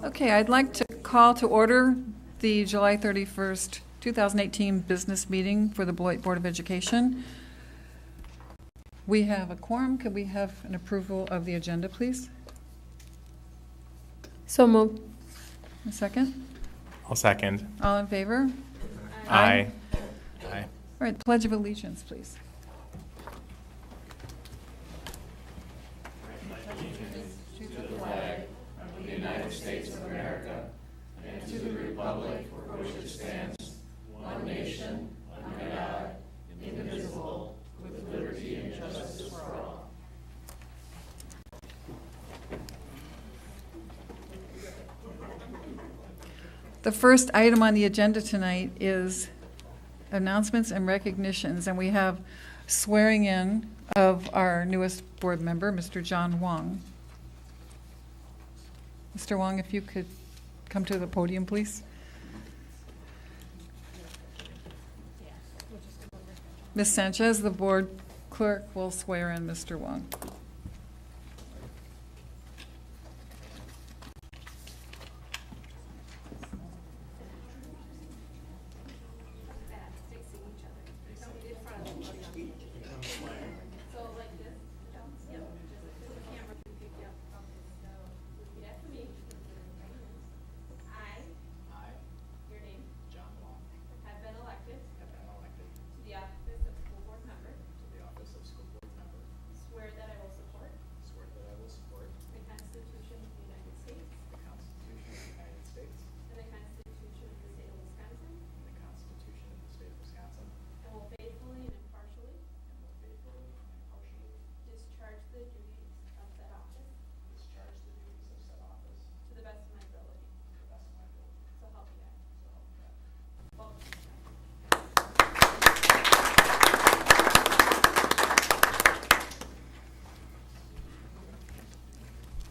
Okay, I'd like to call to order the July 31st, 2018 business meeting for the Beloit Board of Education. We have a quorum. Could we have an approval of the agenda, please? So moved. A second? I'll second. All in favor? Aye. Aye. All right, Pledge of Allegiance, please. The first item on the agenda tonight is announcements and recognitions, and we have swearing in of our newest board member, Mr. John Wong. Mr. Wong, if you could come to the podium, please. Ms. Sanchez, the board clerk, will swear in Mr. Wong.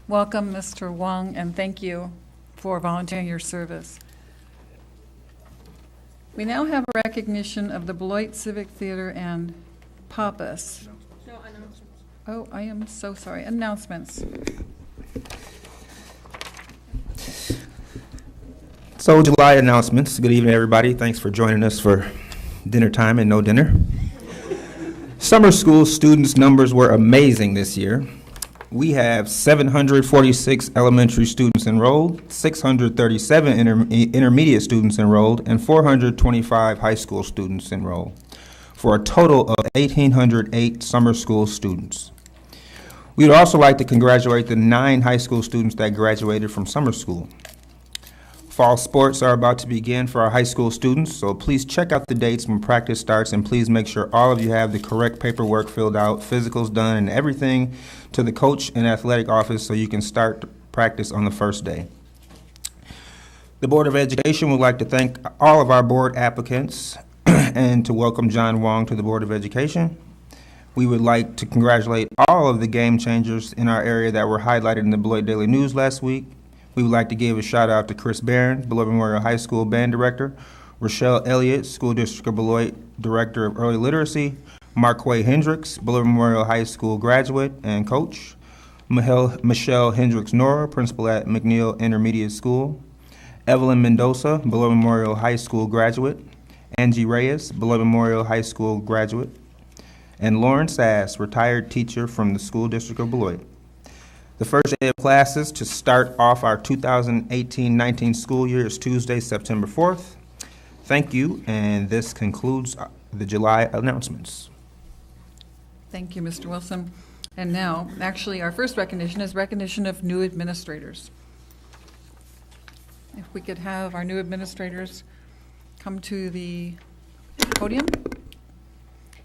Welcome, Mr. Wong, and thank you for volunteering your service. We now have a recognition of the Beloit Civic Theater and Pappas. No announcements. Oh, I am so sorry. Announcements. So, July announcements. Good evening, everybody. Thanks for joining us for dinner time and no dinner. Summer school students' numbers were amazing this year. We have 746 elementary students enrolled, 637 intermediate students enrolled, and 425 high school students enrolled, for a total of 1,808 summer school students. We would also like to congratulate the 9 high school students that graduated from summer school. Fall sports are about to begin for our high school students, so please check out the dates when practice starts, and please make sure all of you have the correct paperwork filled out, physicals done, and everything to the coach and athletic office so you can start practice on the first day. The Board of Education would like to thank all of our board applicants and to welcome John Wong to the Board of Education. We would like to congratulate all of the game changers in our area that were highlighted in the Beloit Daily News last week. We would like to give a shout out to Chris Barron, Beloit Memorial High School Band Director, Rochelle Elliott, School District of Beloit Director of Early Literacy, Marquay Hendricks, Beloit Memorial High School graduate and coach, Michelle Hendricks-Nora, Principal at McNeil Intermediate School, Evelyn Mendoza, Beloit Memorial High School graduate, Angie Reyes, Beloit Memorial High School graduate, and Lauren Sass, retired teacher from the School District of Beloit. The first day of classes to start off our 2018-19 school year is Tuesday, September 4th. Thank you, and this concludes the July announcements. Thank you, Mr. Wilson. And now, actually, our first recognition is recognition of new administrators. If we could have our new administrators come to the podium.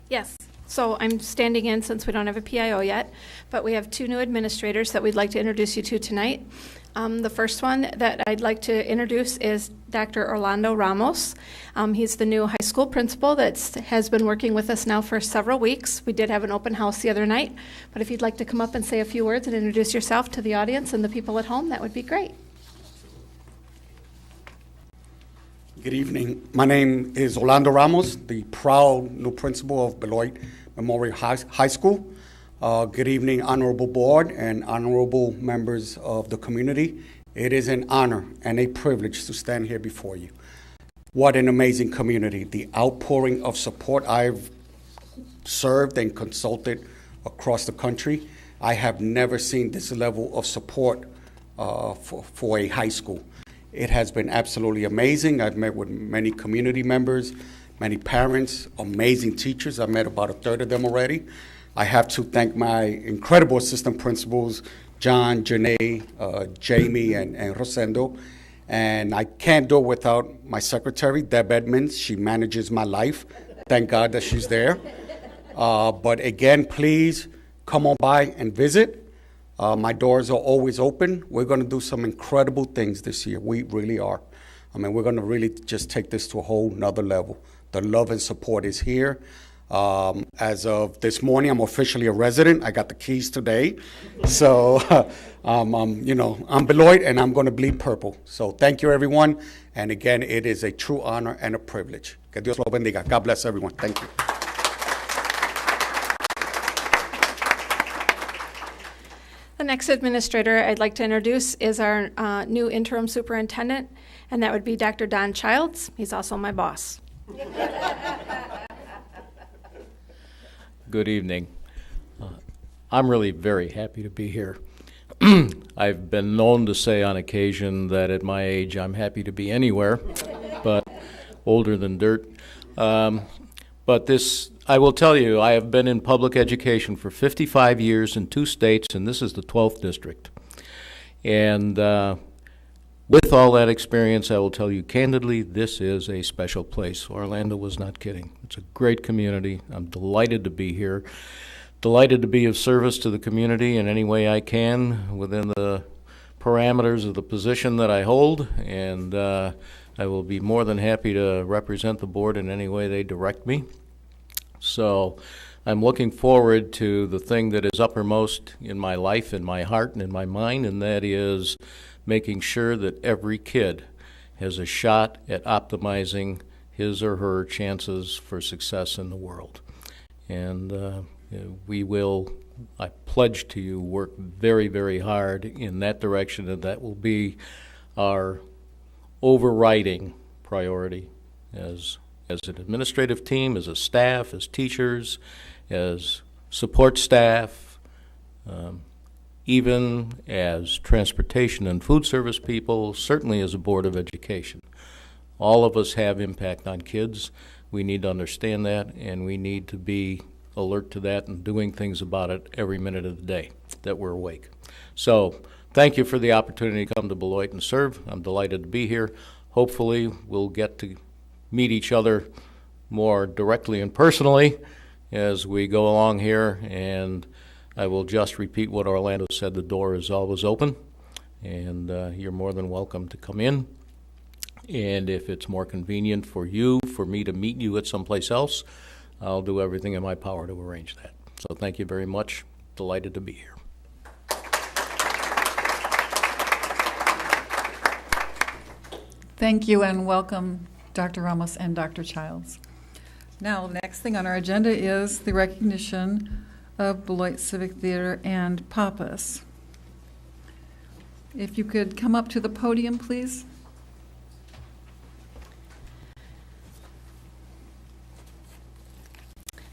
Yes. So I'm standing in since we don't have a PIO yet, but we have 2 new administrators that we'd like to introduce you to tonight. The first one that I'd like to introduce is Dr. Orlando Ramos. He's the new high school principal that has been working with us now for several weeks. We did have an open house the other night, but if you'd like to come up and say a few words and introduce yourself to the audience and the people at home, that would be great. Good evening. My name is Orlando Ramos, the proud new principal of Beloit Memorial High School. Good evening, honorable board and honorable members of the community It is an honor and a privilege to stand here before you. What an amazing community. The outpouring of support I've served and consulted across the country. I have never seen this level of support for a high school. It has been absolutely amazing. I've met with many community members, many parents, amazing teachers. I've met about a third of them already. I have to thank my incredible assistant principals, John, Janae, Jamie, and Rosendo. And I can't do it without my secretary, Deb Edmonds. She manages my life. Thank God that she's there. But again, please come on by and visit. My doors are always open. We're going to do some incredible things this year. We really are. I mean, we're going to really just take this to a whole nother level. The love and support is here. As of this morning, I'm officially a resident. I got the keys today. So, I'm Beloit and I'm going to bleed purple. So thank you, everyone. And again, it is a true honor and a privilege. Que Dios lo bendiga. God bless everyone. Thank you. The next administrator I'd like to introduce is our new interim superintendent, and that would be Dr. Don Childs. He's also my boss. Good evening. I'm really very happy to be here. I've been known to say on occasion that at my age I'm happy to be anywhere, but older than dirt. But this, I will tell you, I have been in public education for 55 years in 2 states, and this is the 12th district. And with all that experience, I will tell you candidly, this is a special place. Orlando was not kidding. It's a great community. I'm delighted to be here. Delighted to be of service to the community in any way I can within the parameters of the position that I hold. And I will be more than happy to represent the board in any way they direct me. So I'm looking forward to the thing that is uppermost in my life, in my heart, and in my mind, and that is making sure that every kid has a shot at optimizing his or her chances for success in the world. And we will, I pledge to you, work very, very hard in that direction, and that will be our overriding priority as an administrative team, as a staff, as teachers, as support staff, even as transportation and food service people, certainly as a Board of Education. All of us have impact on kids. We need to understand that, and we need to be alert to that and doing things about it every minute of the day that we're awake. So thank you for the opportunity to come to Beloit and serve. I'm delighted to be here. Hopefully we'll get to meet each other more directly and personally as we go along here, and I will just repeat what Orlando said. The door is always open, and you're more than welcome to come in. And if it's more convenient for me to meet you at someplace else, I'll do everything in my power to arrange that. So thank you very much. Delighted to be here. Thank you and welcome, Dr. Ramos and Dr. Childs. Now, the next thing on our agenda is the recognition of Beloit Civic Theater and Pappas. If you could come up to the podium, please.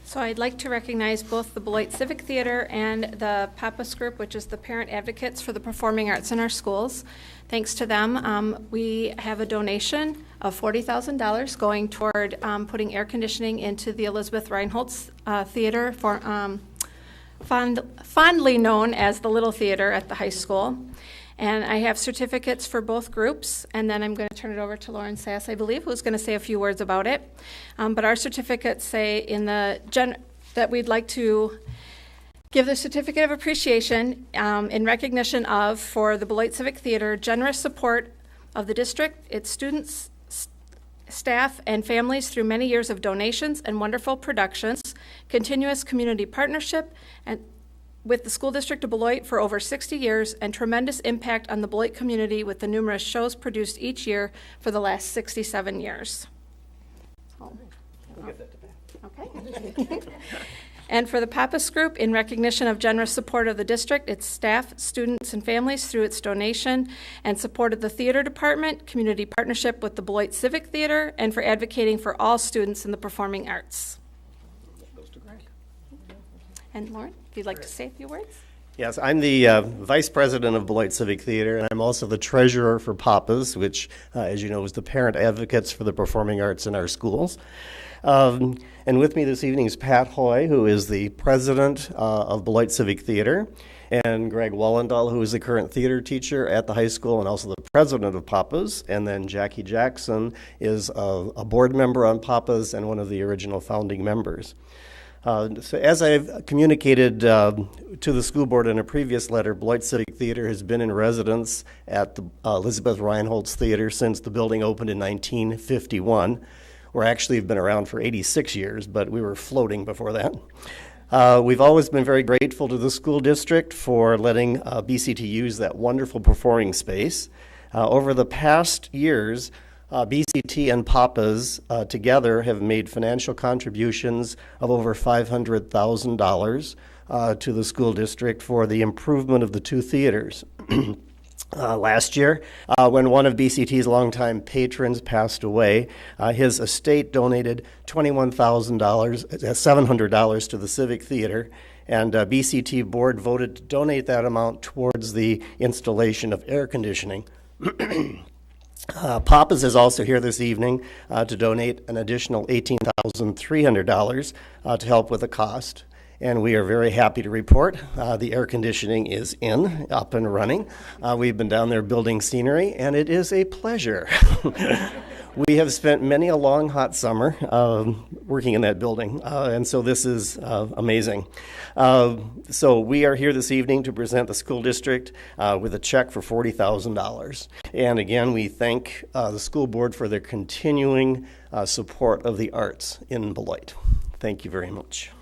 So I'd like to recognize both the Beloit Civic Theater and the Pappas Group, which is the parent advocates for the performing arts in our schools. Thanks to them, we have a donation of $40,000 going toward putting air conditioning into the Elizabeth Reinholz Theater, fondly known as the Little Theater at the high school. And I have certificates for both groups, and then I'm going to turn it over to Lauren Sass, I believe, who's going to say a few words about it. But our certificates say that we'd like to give the certificate of appreciation in recognition of, for the Beloit Civic Theater, generous support of the district, its students, staff, and families through many years of donations and wonderful productions, continuous community partnership, and with the School District of Beloit for over 60 years, and tremendous impact on the Beloit community with the numerous shows produced each year for the last 67 years. We'll get that to Pat. Okay. And for the Pappas Group, in recognition of generous support of the district, its staff, students, and families through its donation and support of the theater department, community partnership with the Beloit Civic Theater, and for advocating for all students in the performing arts. And Lauren, if you'd like to say a few words. Yes, I'm the Vice President of Beloit Civic Theater, and I'm also the Treasurer for Pappas, which, as you know, is the parent advocates for the performing arts in our schools. And with me this evening is Pat Hoy, who is the President of Beloit Civic Theater, and Greg Wallendahl, who is the current theater teacher at the high school and also the President of Pappas, and then Jackie Jackson is a board member on Pappas and one of the original founding members. So as I've communicated to the school board in a previous letter, Beloit Civic Theater has been in residence at the Elizabeth Reinholz Theater since the building opened in 1951. We're actually have been around for 86 years, but we were floating before that. We've always been very grateful to the school district for letting BCT use that wonderful performing space. Over the past years, BCT and Pappas together have made financial contributions of over $500,000 to the school district for the improvement of the two theaters. Last year, when one of BCT's longtime patrons passed away, his estate donated $21,700 to the Civic Theater, and BCT board voted to donate that amount towards the installation of air conditioning. Pappas is also here this evening to donate an additional $18,300 to help with the cost. And we are very happy to report the air conditioning is up and running. We've been down there building scenery, and it is a pleasure. We have spent many a long, hot summer working in that building, and so this is amazing. So we are here this evening to present the school district with a check for $40,000. And again, we thank the school board for their continuing support of the arts in Beloit. Thank you very much.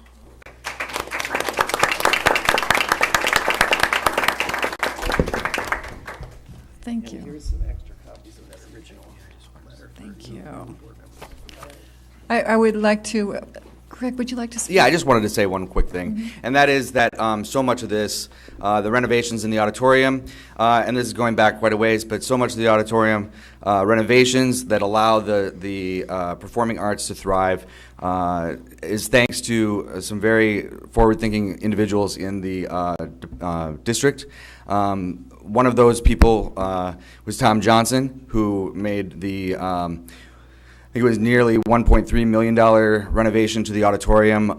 Thank you. Here's some extra copies of that original letter. Thank you. I would like to, Greg, would you like to speak? Yeah, I just wanted to say one quick thing, and that is that so much of this, the renovations in the auditorium, and this is going back quite a ways, but so much of the auditorium renovations that allow the performing arts to thrive is thanks to some very forward-thinking individuals in the district. One of those people was Tom Johnson, who made the I think it was nearly $1.3 million renovation to the auditorium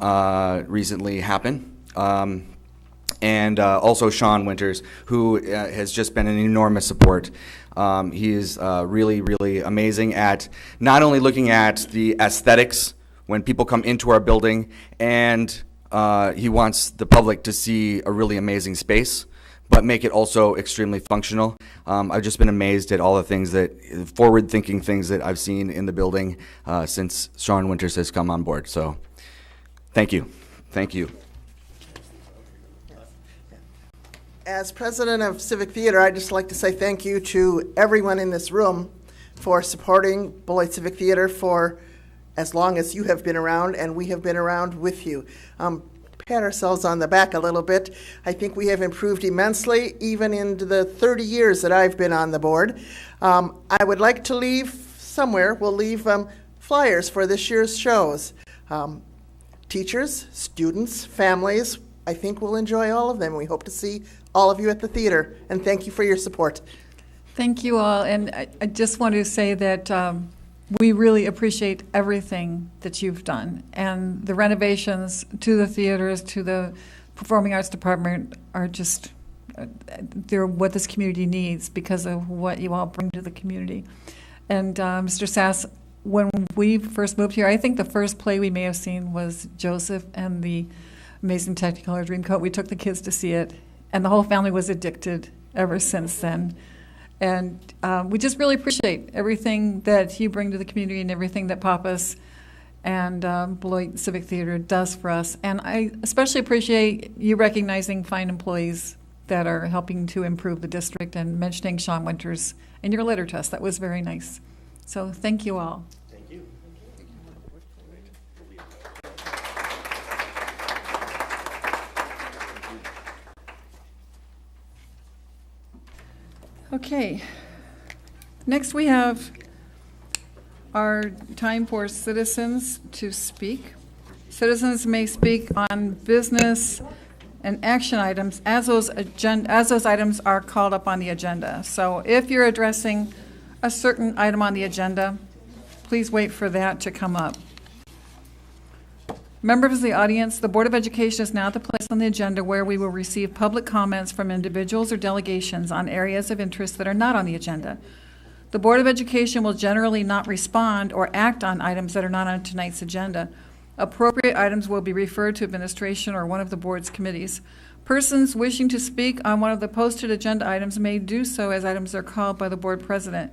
recently happen. And also Sean Winters, who has just been an enormous support. He is really, really amazing at not only looking at the aesthetics when people come into our building, and he wants the public to see a really amazing space, but make it also extremely functional. I've just been amazed at all the things forward-thinking things that I've seen in the building since Sean Winters has come on board. So, thank you. Thank you. As president of Civic Theater, I'd just like to say thank you to everyone in this room for supporting Beloit Civic Theater for as long as you have been around, and we have been around with you. Pat ourselves on the back a little bit. I think we have improved immensely, even into the 30 years that I've been on the board. I would like to leave somewhere, we'll leave flyers for this year's shows. Teachers, students, families, I think we'll enjoy all of them. We hope to see all of you at the theater, and thank you for your support. Thank you all, and I just want to say that we really appreciate everything that you've done, and the renovations to the theaters, to the Performing Arts Department are just, they're what this community needs because of what you all bring to the community. And Mr. Sass, when we first moved here, I think the first play we may have seen was Joseph and the Amazing Technicolor Dreamcoat. We took the kids to see it, and the whole family was addicted ever since then. And we just really appreciate everything that you bring to the community and everything that Pappas and Beloit Civic Theater does for us. And I especially appreciate you recognizing fine employees that are helping to improve the district and mentioning Sean Winters in your letter to us. That was very nice. So thank you all. Thank you. Okay. Next, we have our time for citizens to speak. Citizens may speak on business and action items as those items are called up on the agenda. So if you're addressing a certain item on the agenda, please wait for that to come up. Members of the audience, the Board of Education is now the place on the agenda where we will receive public comments from individuals or delegations on areas of interest that are not on the agenda. The Board of Education will generally not respond or act on items that are not on tonight's agenda. Appropriate items will be referred to administration or one of the board's committees. Persons wishing to speak on one of the posted agenda items may do so as items are called by the board president.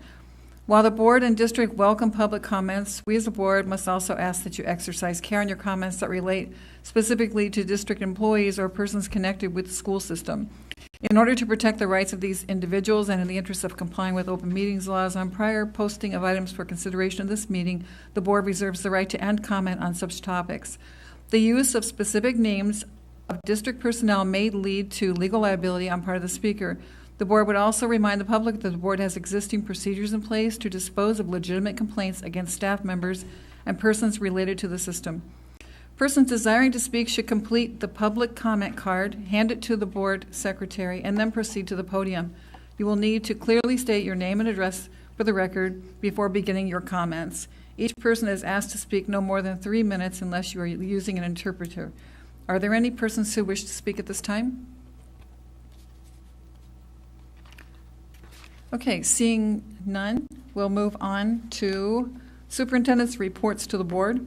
While the board and district welcome public comments, we as a board must also ask that you exercise care in your comments that relate specifically to district employees or persons connected with the school system. In order to protect the rights of these individuals and in the interest of complying with open meetings laws on prior posting of items for consideration of this meeting, the board reserves the right to end comment on such topics. The use of specific names of district personnel may lead to legal liability on part of the speaker. The board would also remind the public that the board has existing procedures in place to dispose of legitimate complaints against staff members and persons related to the system. Persons desiring to speak should complete the public comment card, hand it to the board secretary, and then proceed to the podium. You will need to clearly state your name and address for the record before beginning your comments. Each person is asked to speak no more than 3 minutes unless you are using an interpreter. Are there any persons who wish to speak at this time? Okay, seeing none, we'll move on to superintendent's reports to the board.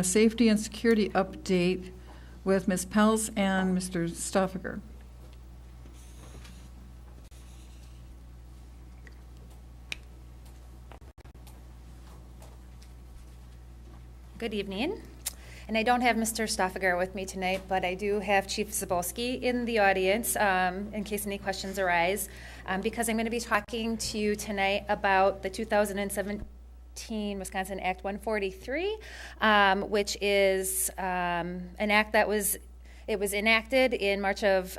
Safety and security update with Ms. Pels and Mr. Stoffaker. Good evening. And I don't have Mr. Stoffaker with me tonight, but I do have Chief Zabolski in the audience in case any questions arise, because I'm going to be talking to you tonight about the 2017 Wisconsin Act 143, which is an act that was enacted in March of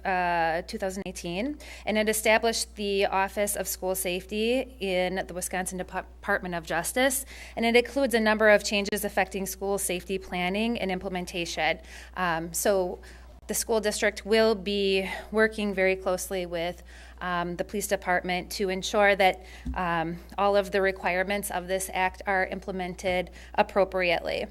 2018, and it established the Office of School Safety in the Wisconsin Department of Justice, and it includes a number of changes affecting school safety planning and implementation. So the school district will be working very closely with the police department to ensure that all of the requirements of this act are implemented appropriately.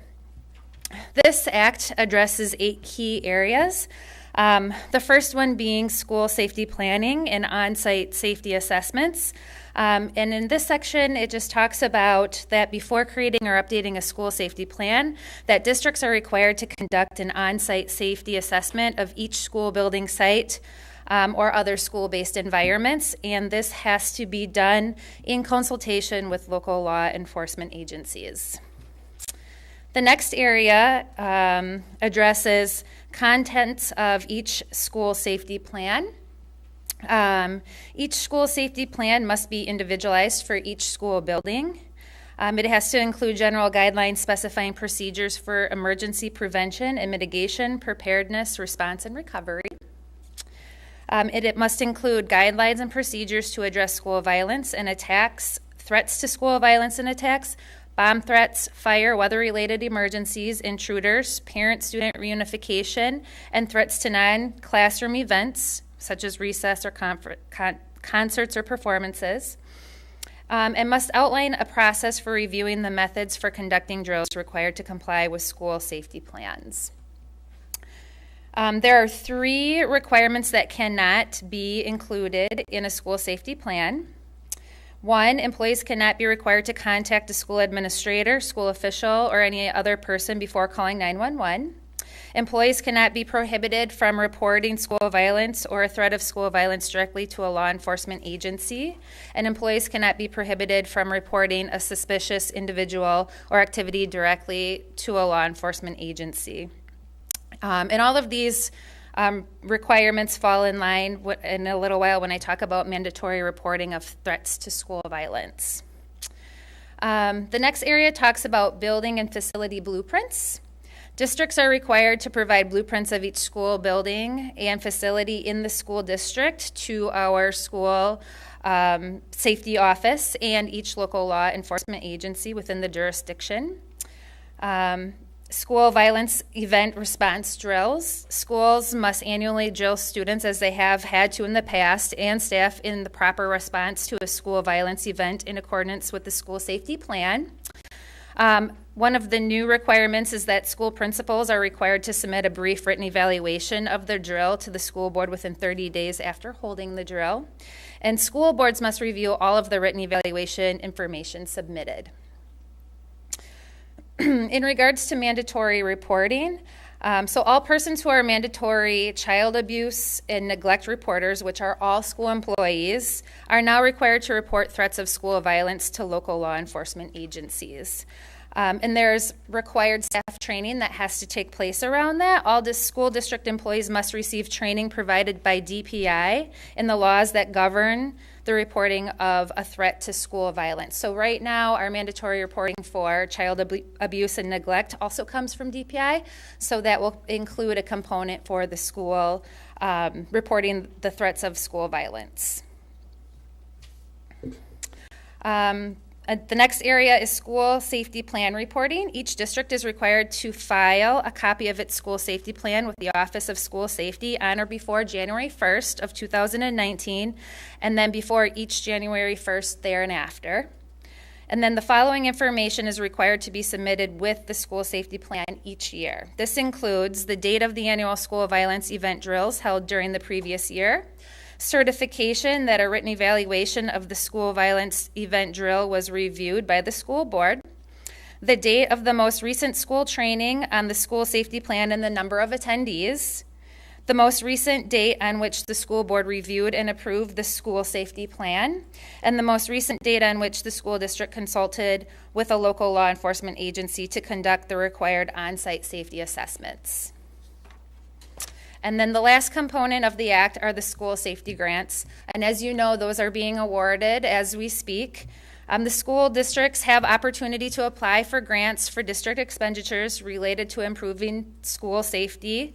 This act addresses 8 key areas. The first one being school safety planning and on-site safety assessments. And in this section, it just talks about that before creating or updating a school safety plan, that districts are required to conduct an on-site safety assessment of each school building site or other school-based environments, and this has to be done in consultation with local law enforcement agencies. The next area addresses contents of each school safety plan. Each school safety plan must be individualized for each school building. It has to include general guidelines specifying procedures for emergency prevention and mitigation, preparedness, response, and recovery. It must include guidelines and procedures to address school violence and attacks, threats to school violence and attacks, bomb threats, fire, weather-related emergencies, intruders, parent-student reunification, and threats to non-classroom events, such as recess or concerts or performances, and must outline a process for reviewing the methods for conducting drills required to comply with school safety plans. There are 3 requirements that cannot be included in a school safety plan. 1, employees cannot be required to contact a school administrator, school official, or any other person before calling 911. Employees cannot be prohibited from reporting school violence or a threat of school violence directly to a law enforcement agency. And employees cannot be prohibited from reporting a suspicious individual or activity directly to a law enforcement agency. And all of these requirements fall in line in a little while when I talk about mandatory reporting of threats to school violence. The next area talks about building and facility blueprints. Districts are required to provide blueprints of each school building and facility in the school district to our school safety office and each local law enforcement agency within the jurisdiction. School violence event response drills. Schools must annually drill students, as they have had to in the past, and staff in the proper response to a school violence event in accordance with the school safety plan. One of the new requirements is that school principals are required to submit a brief written evaluation of their drill to the school board within 30 days after holding the drill. And school boards must review all of the written evaluation information submitted. In regards to mandatory reporting, so all persons who are mandatory child abuse and neglect reporters, which are all school employees, are now required to report threats of school violence to local law enforcement agencies. And there's required staff training that has to take place around that. All school district employees must receive training provided by DPI in the laws that govern the reporting of a threat to school violence. So right now, our mandatory reporting for child abuse and neglect also comes from DPI, so that will include a component for the school reporting the threats of school violence. The next area is school safety plan reporting. Each district is required to file a copy of its school safety plan with the Office of School Safety on or before January 1st of 2019, and then before each January 1st thereafter. And then the following information is required to be submitted with the school safety plan each year. This includes the date of the annual school violence event drills held during the previous year, certification that a written evaluation of the school violence event drill was reviewed by the school board, the date of the most recent school training on the school safety plan and the number of attendees, the most recent date on which the school board reviewed and approved the school safety plan, and the most recent date on which the school district consulted with a local law enforcement agency to conduct the required on-site safety assessments. And then the last component of the act are the school safety grants. And as you know, those are being awarded as we speak. The school districts have opportunity to apply for grants for district expenditures related to improving school safety.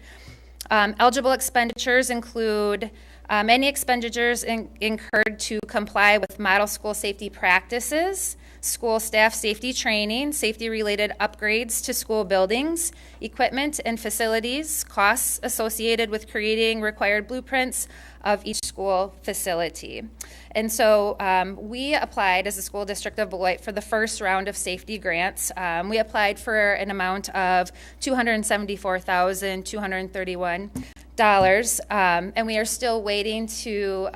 Eligible expenditures include any expenditures incurred to comply with model school safety practices, school staff safety training, safety-related upgrades to school buildings, equipment and facilities, costs associated with creating required blueprints of each school facility. And so we applied as a school district of Beloit for the first round of safety grants. We applied for an amount of $274,231, and we are still waiting to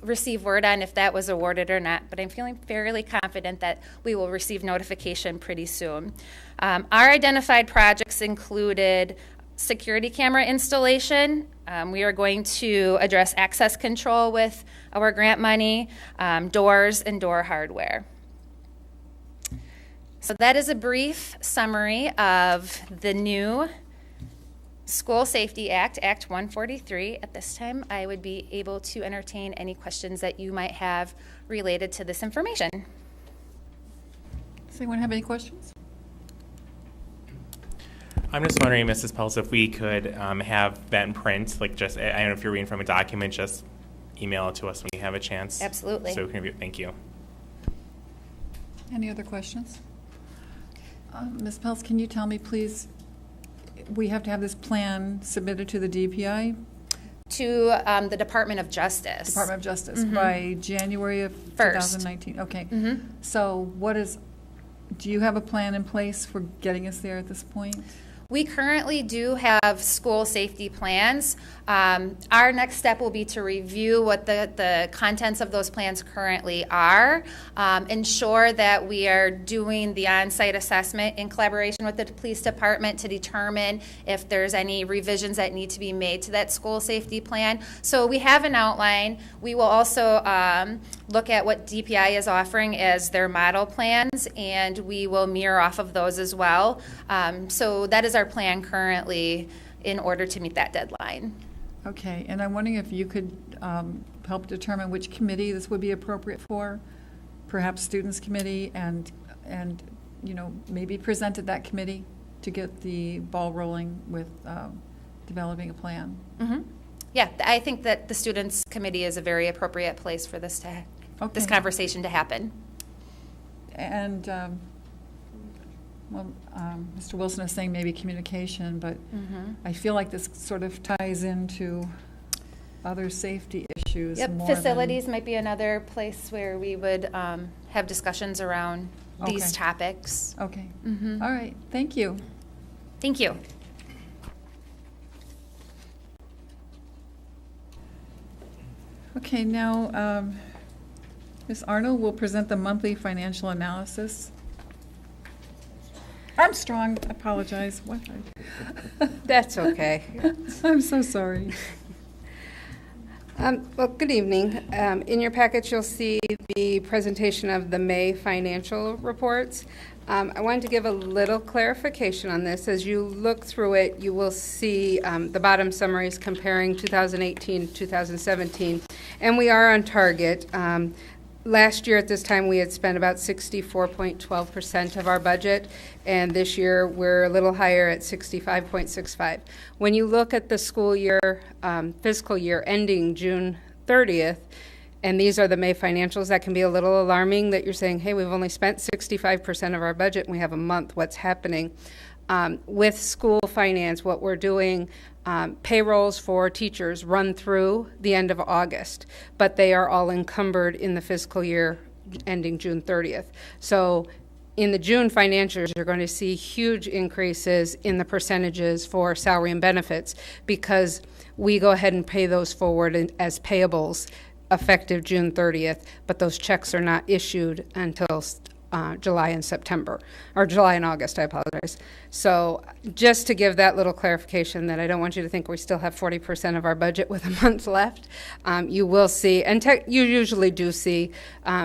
receive word on if that was awarded or not, but I'm feeling fairly confident that we will receive notification pretty soon. Our identified projects included security camera installation. We are going to address access control with our grant money, doors, and door hardware. So that is a brief summary of the new School Safety Act, Act 143. At this time, I would be able to entertain any questions that you might have related to this information. Does anyone have any questions? I'm just wondering, Mrs. Pels, if we could have that in print, like just, I don't know if you're reading from a document, just email it to us when you have a chance. Absolutely. So we can review it. Thank you. Any other questions? Ms. Pels, can you tell me, please, we have to have this plan submitted to the DPI? To the Department of Justice. Department of Justice by January of 2019. Okay. So do you have a plan in place for getting us there at this point? We currently do have school safety plans. Our next step will be to review what the contents of those plans currently are, ensure that we are doing the on-site assessment in collaboration with the police department to determine if there's any revisions that need to be made to that school safety plan. So we have an outline. We will also look at what DPI is offering as their model plans, and we will mirror off of those as well. So that is our plan currently in order to meet that deadline. Okay, and I'm wondering if you could help determine which committee this would be appropriate for, perhaps Students Committee, and maybe present at that committee to get the ball rolling with developing a plan. Yeah, I think that the Students Committee is a very appropriate place for this this conversation to happen. And, Mr. Wilson is saying maybe communication, but I feel like this sort of ties into other safety issues. Yep, more facilities might be another place where we would have discussions around these topics. Okay. All right. Thank you. Thank you. Okay, now, Ms. Arnold will present the monthly financial analysis. Armstrong, I apologize. What? That's okay. I'm so sorry. Well, good evening. In your package, you'll see the presentation of the May financial reports. I wanted to give a little clarification on this. As you look through it, you will see the bottom summaries comparing 2018 to 2017, and we are on target. Last year at this time, we had spent about 64.12% of our budget, and this year we're a little higher at 65.65. When you look at the school year, fiscal year ending June 30th, and these are the May financials, that can be a little alarming that you're saying, hey, we've only spent 65% of our budget and we have a month. What's happening? With school finance, what we're doing, payrolls for teachers run through the end of August, but they are all encumbered in the fiscal year ending June 30th. So in the June financials, you're going to see huge increases in the percentages for salary and benefits because we go ahead and pay those forward as payables effective June 30th, but those checks are not issued until July and September, or July and August, I apologize. So just to give that little clarification that I don't want you to think we still have 40% of our budget with a month left, you will see, and you usually do see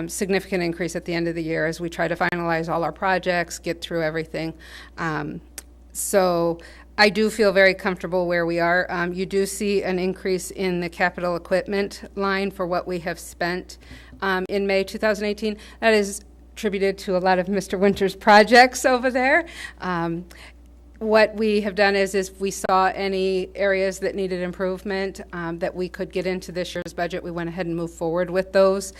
significant increase at the end of the year as we try to finalize all our projects, get through everything. So I do feel very comfortable where we are. You do see an increase in the capital equipment line for what we have spent in May 2018. That is attributed to a lot of Mr. Winter's projects over there. What we have done is if we saw any areas that needed improvement that we could get into this year's budget, we went ahead and moved forward with those.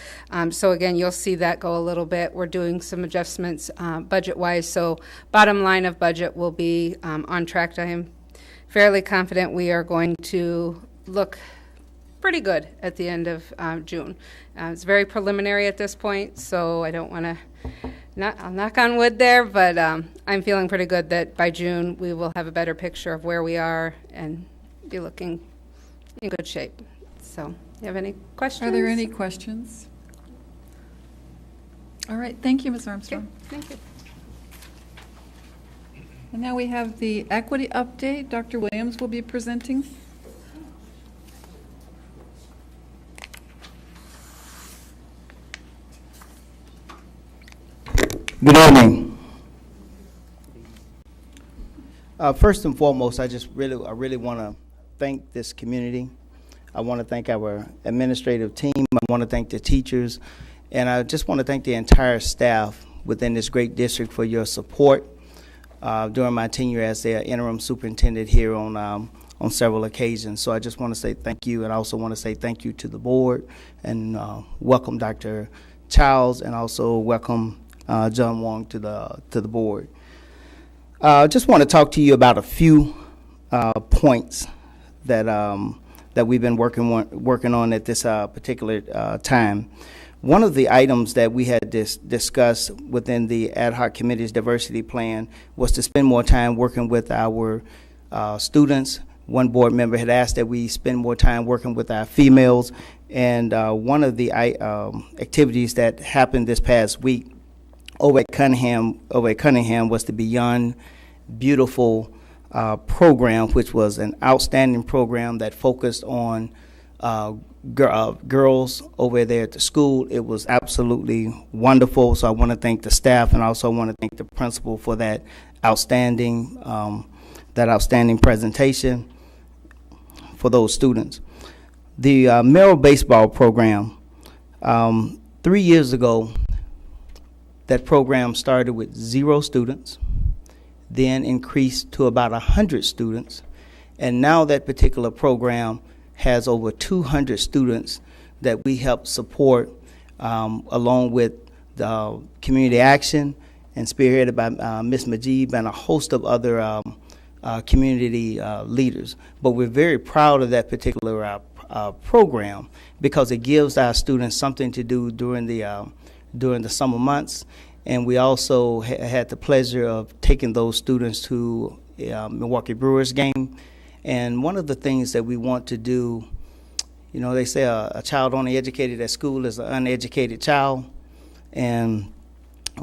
So again, you'll see that go a little bit. We're doing some adjustments budget-wise, so bottom line of budget will be on track. I am fairly confident we are going to look pretty good at the end of June. It's very preliminary at this point, so I don't want to I'll knock on wood there, but I'm feeling pretty good that by June we will have a better picture of where we are and be looking in good shape. So, you have any questions? Are there any questions? All right, thank you, Ms. Armstrong. Okay, thank you. And now we have the equity update. Dr. Williams will be presenting. Good evening. First and foremost, I really want to thank this community. I want to thank our administrative team. I want to thank the teachers, and I just want to thank the entire staff within this great district for your support during my tenure as their interim superintendent here on several occasions. So I just want to say thank you, and I also want to say thank you to the board and welcome Dr. Childs, and also welcome John Wong to the board. Just want to talk to you about a few points that we've been working on at this particular time. One of the items that we had discussed within the ad hoc committee's diversity plan was to spend more time working with our students. One board member had asked that we spend more time working with our females, and one of the activities that happened this past week over at Cunningham was the Beyond Beautiful program, which was an outstanding program that focused on girls over there at the school. It was absolutely wonderful. So I want to thank the staff, and also want to thank the principal for that outstanding presentation for those students. The Merrill baseball program, 3 years ago, that program started with 0 students, then increased to about 100 students, and now that particular program has over 200 students that we help support, along with the community action and spearheaded by Ms. Majid and a host of other community leaders. But we're very proud of that particular program because it gives our students something to do during the summer months. And we also had the pleasure of taking those students to Milwaukee Brewers game. And one of the things that we want to do, you know, they say a child only educated at school is an uneducated child. And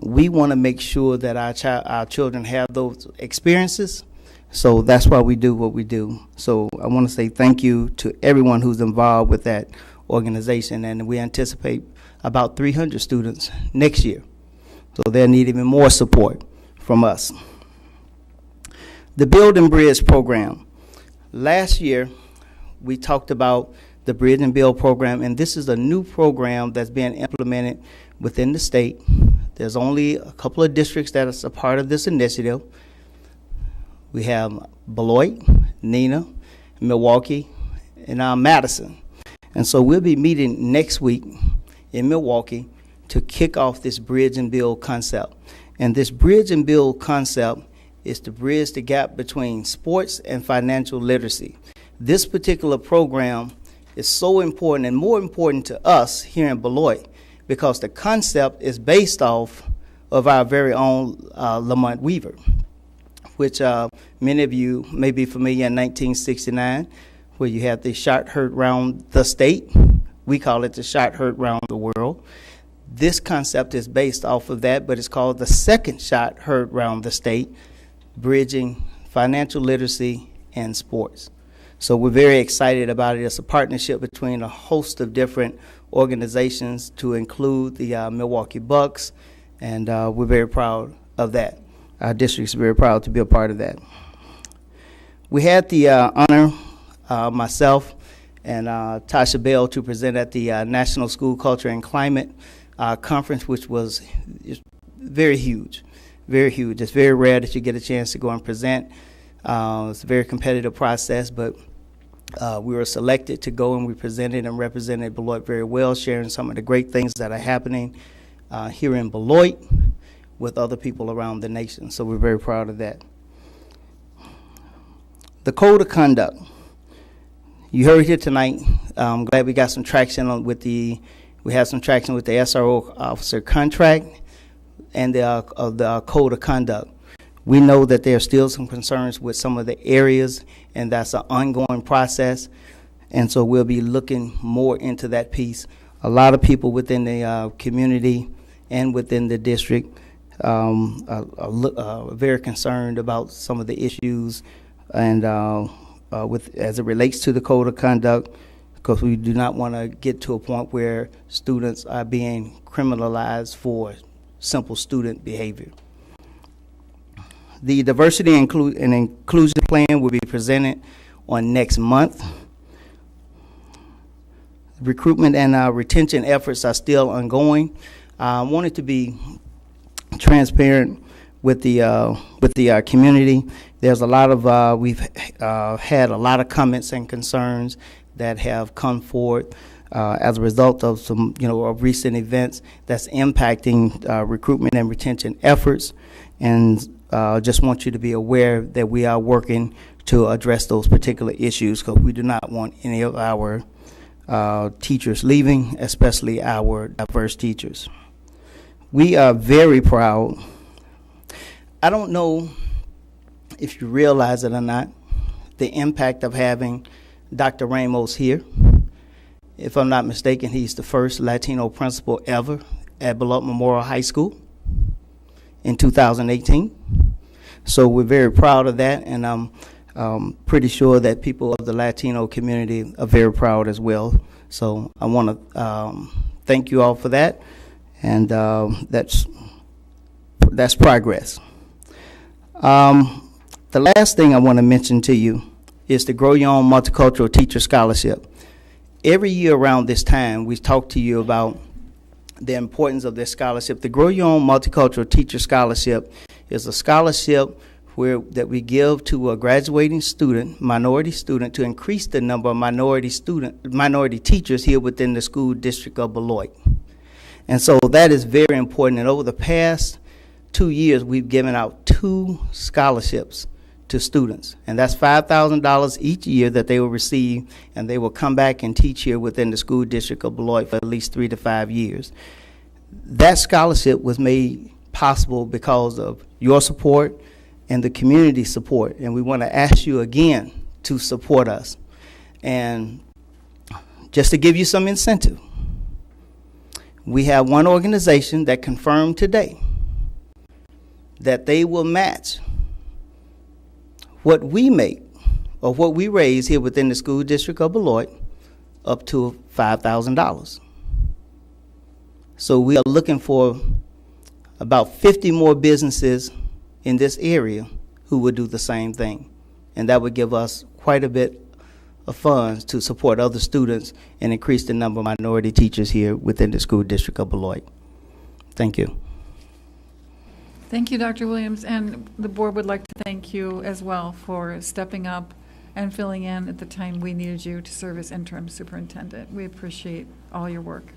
we want to make sure that our children have those experiences. So that's why we do what we do. So I want to say thank you to everyone who's involved with that organization. And we anticipate about 300 students next year. So they'll need even more support from us. The Build and Bridge program. Last year, we talked about the Bridge and Build program, and this is a new program that's being implemented within the state. There's only a couple of districts that are a part of this initiative. We have Beloit, Neenah, Milwaukee, and Madison. And so we'll be meeting next week in Milwaukee to kick off this Bridge and Build concept. And this Bridge and Build concept is to bridge the gap between sports and financial literacy. This particular program is so important and more important to us here in Beloit because the concept is based off of our very own Lamont Weaver, which many of you may be familiar in 1969, where you had the shot heard round the state. We call it the shot heard round the world. This concept is based off of that, but it's called the second shot heard round the state, bridging financial literacy and sports. So we're very excited about it. It's a partnership between a host of different organizations to include the Milwaukee Bucks, and we're very proud of that. Our district is very proud to be a part of that. We had the honor, myself and Tasha Bell, to present at the National School Culture and Climate Conference, which was very huge, very huge. It's very rare that you get a chance to go and present. It's a very competitive process, but we were selected to go, and we presented and represented Beloit very well, sharing some of the great things that are happening here in Beloit with other people around the nation. So we're very proud of that. The Code of Conduct. You heard here tonight. I'm glad we got some traction with the SRO officer contract and the Code of Conduct. We know that there are still some concerns with some of the areas, and that's an ongoing process. And so we'll be looking more into that piece. A lot of people within the community and within the district are very concerned about some of the issues and as it relates to the Code of Conduct, because we do not want to get to a point where students are being criminalized for simple student behavior. The Diversity and Inclusion Plan will be presented on next month. Recruitment and retention efforts are still ongoing. I wanted to be transparent with the community. There's a lot of we've had a lot of comments and concerns that have come forward as a result of some of recent events that's impacting recruitment and retention efforts, and just want you to be aware that we are working to address those particular issues, because we do not want any of our teachers leaving, especially our diverse teachers. We are very proud. I don't know if you realize it or not, the impact of having Dr. Ramos here. If I'm not mistaken, he's the first Latino principal ever at Beloit Memorial High School in 2018. So we're very proud of that, and I'm pretty sure that people of the Latino community are very proud as well. So I want to thank you all for that, and that's progress. The last thing I want to mention to you is the Grow Your Own Multicultural Teacher Scholarship. Every year around this time, we talk to you about the importance of this scholarship. The Grow Your Own Multicultural Teacher Scholarship is a scholarship that we give to a graduating student, minority student, to increase the number of minority teachers here within the school district of Beloit. And so that is very important. And over the past 2 years, we've given out 2 scholarships to students. And that's $5,000 each year that they will receive, and they will come back and teach here within the school district of Beloit for at least 3 to 5 years. That scholarship was made possible because of your support and the community support. And we want to ask you again to support us. And just to give you some incentive, we have one organization that confirmed today that they will match what we make or what we raise here within the school district of Beloit up to $5,000. So we are looking for about 50 more businesses in this area who would do the same thing. And that would give us quite a bit of funds to support other students and increase the number of minority teachers here within the school district of Beloit. Thank you. Thank you, Dr. Williams, and the board would like to thank you as well for stepping up and filling in at the time we needed you to serve as interim superintendent. We appreciate all your work.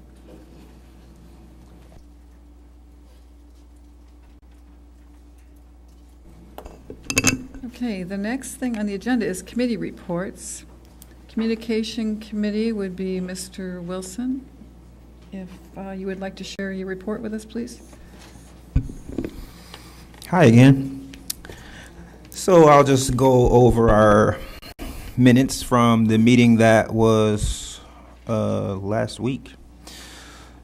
Okay, the next thing on the agenda is committee reports. Communication Committee would be Mr. Wilson. If you would like to share your report with us, please. Hi again. So I'll just go over our minutes from the meeting that was last week.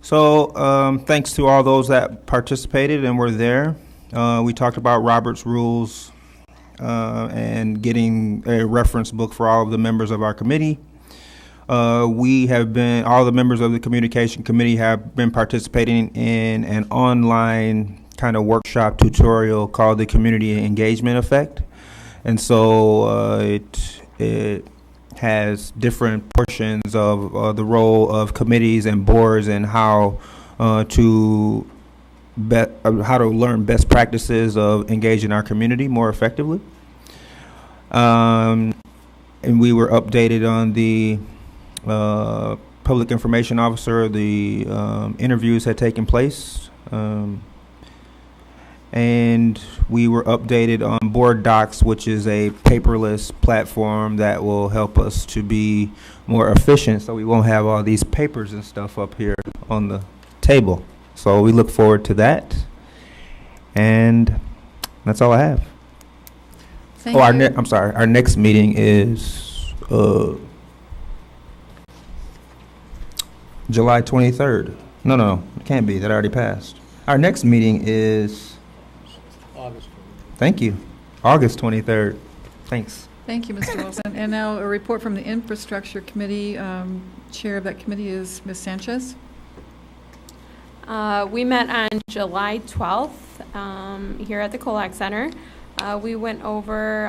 So thanks to all those that participated and were there. We talked about Robert's Rules and getting a reference book for all of the members of our committee. All the members of the Communication Committee have been participating in an online kind of workshop tutorial called the Community Engagement Effect. And so it has different portions of the role of committees and boards and how to learn best practices of engaging our community more effectively. And we were updated on the public information officer. The interviews had taken place. And we were updated on Board Docs, which is a paperless platform that will help us to be more efficient, so we won't have all these papers and stuff up here on the table. So we look forward to that. And that's all I have. Thank you. I'm sorry. Our next meeting is July 23rd. No, it can't be. That already passed. Our next meeting is August 23rd. Thank you. August 23rd. Thanks. Thank you, Mr. Wilson. And now a report from the Infrastructure Committee. Chair of that committee is Ms. Sanchez. We met on July 12th here at the Colac Center. We went over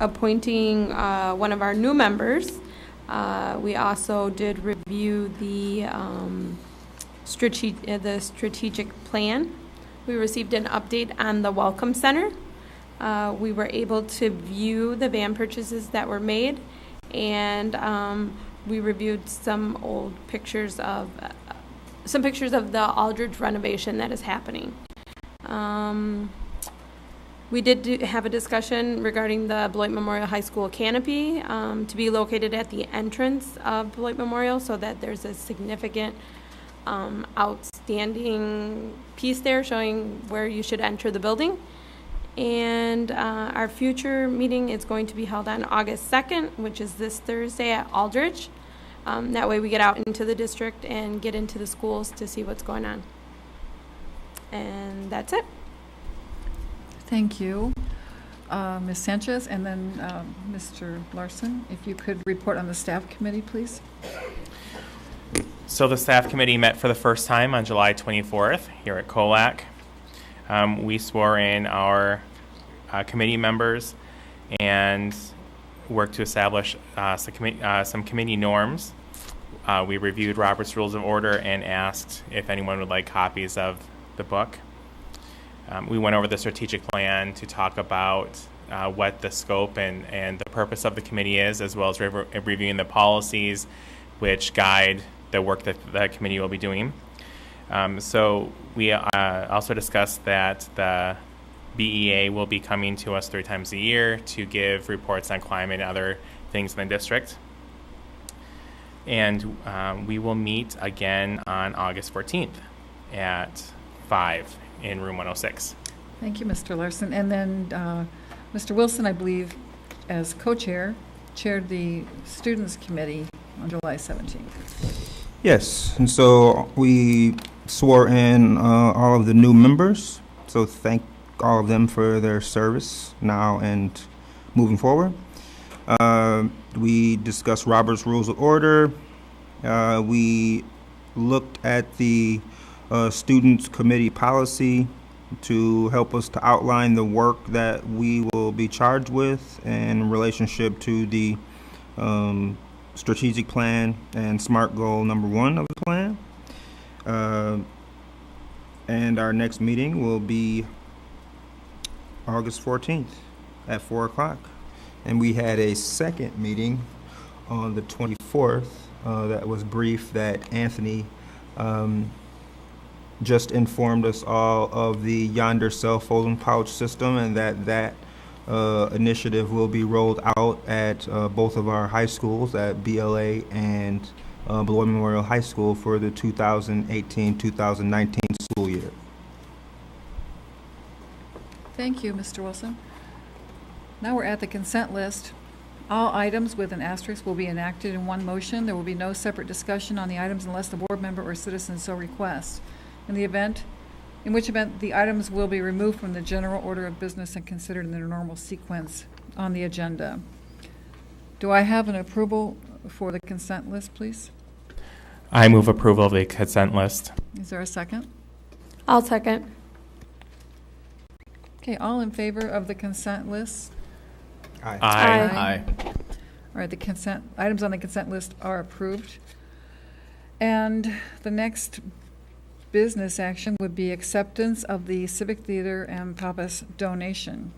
appointing one of our new members. We also did review the strategic plan. We received an update on the Welcome Center. We were able to view the van purchases that were made, and we reviewed some old pictures of the Aldridge renovation that is happening. We did have a discussion regarding the Beloit Memorial High School canopy to be located at the entrance of Beloit Memorial, so that there's a significant outstanding piece there showing where you should enter the building. And our future meeting is going to be held on August 2nd, which is this Thursday at Aldridge. That way we get out into the district and get into the schools to see what's going on. And that's it. Thank you, Ms. Sanchez. And then Mr. Larson, if you could report on the staff committee, please. So the staff committee met for the first time on July 24th here at Colac. We swore in our committee members and worked to establish some committee norms. We reviewed Robert's Rules of Order and asked if anyone would like copies of the book. We went over the strategic plan to talk about what the scope and the purpose of the committee is, as well as reviewing the policies which guide the work that the committee will be doing. So we also discussed that the BEA will be coming to us 3 times a year to give reports on climate and other things in the district. And we will meet again on August 14th at 5 in room 106. Thank you, Mr. Larson. And then Mr. Wilson, I believe, as co-chair, chaired the Students Committee on July 17th. Yes, and so we swore in all of the new members, so thank all of them for their service now and moving forward. We discussed Robert's Rules of Order. We looked at the Students Committee policy to help us to outline the work that we will be charged with in relationship to the strategic plan and SMART goal number 1 of the plan. And our next meeting will be August 14th at 4 o'clock. And we had a second meeting on the 24th that was brief, that Anthony just informed us all of the Yonder cell phone pouch system, and that initiative will be rolled out at both of our high schools, at BLA and Beloit Memorial High School, for the 2018-2019 school year. Thank you, Mr. Wilson. Now we're at the consent list. All items with an asterisk will be enacted in one motion. There will be no separate discussion on the items unless the board member or citizen so requests. In which event the items will be removed from the general order of business and considered in their normal sequence on the agenda. Do I have an approval for the consent list, please? I move approval of the consent list. Is there a second? I'll second. Okay, all in favor of the consent list? Aye. Aye. All right, the consent items on the consent list are approved. And the next business action would be acceptance of the Civic Theater and Pappas donation.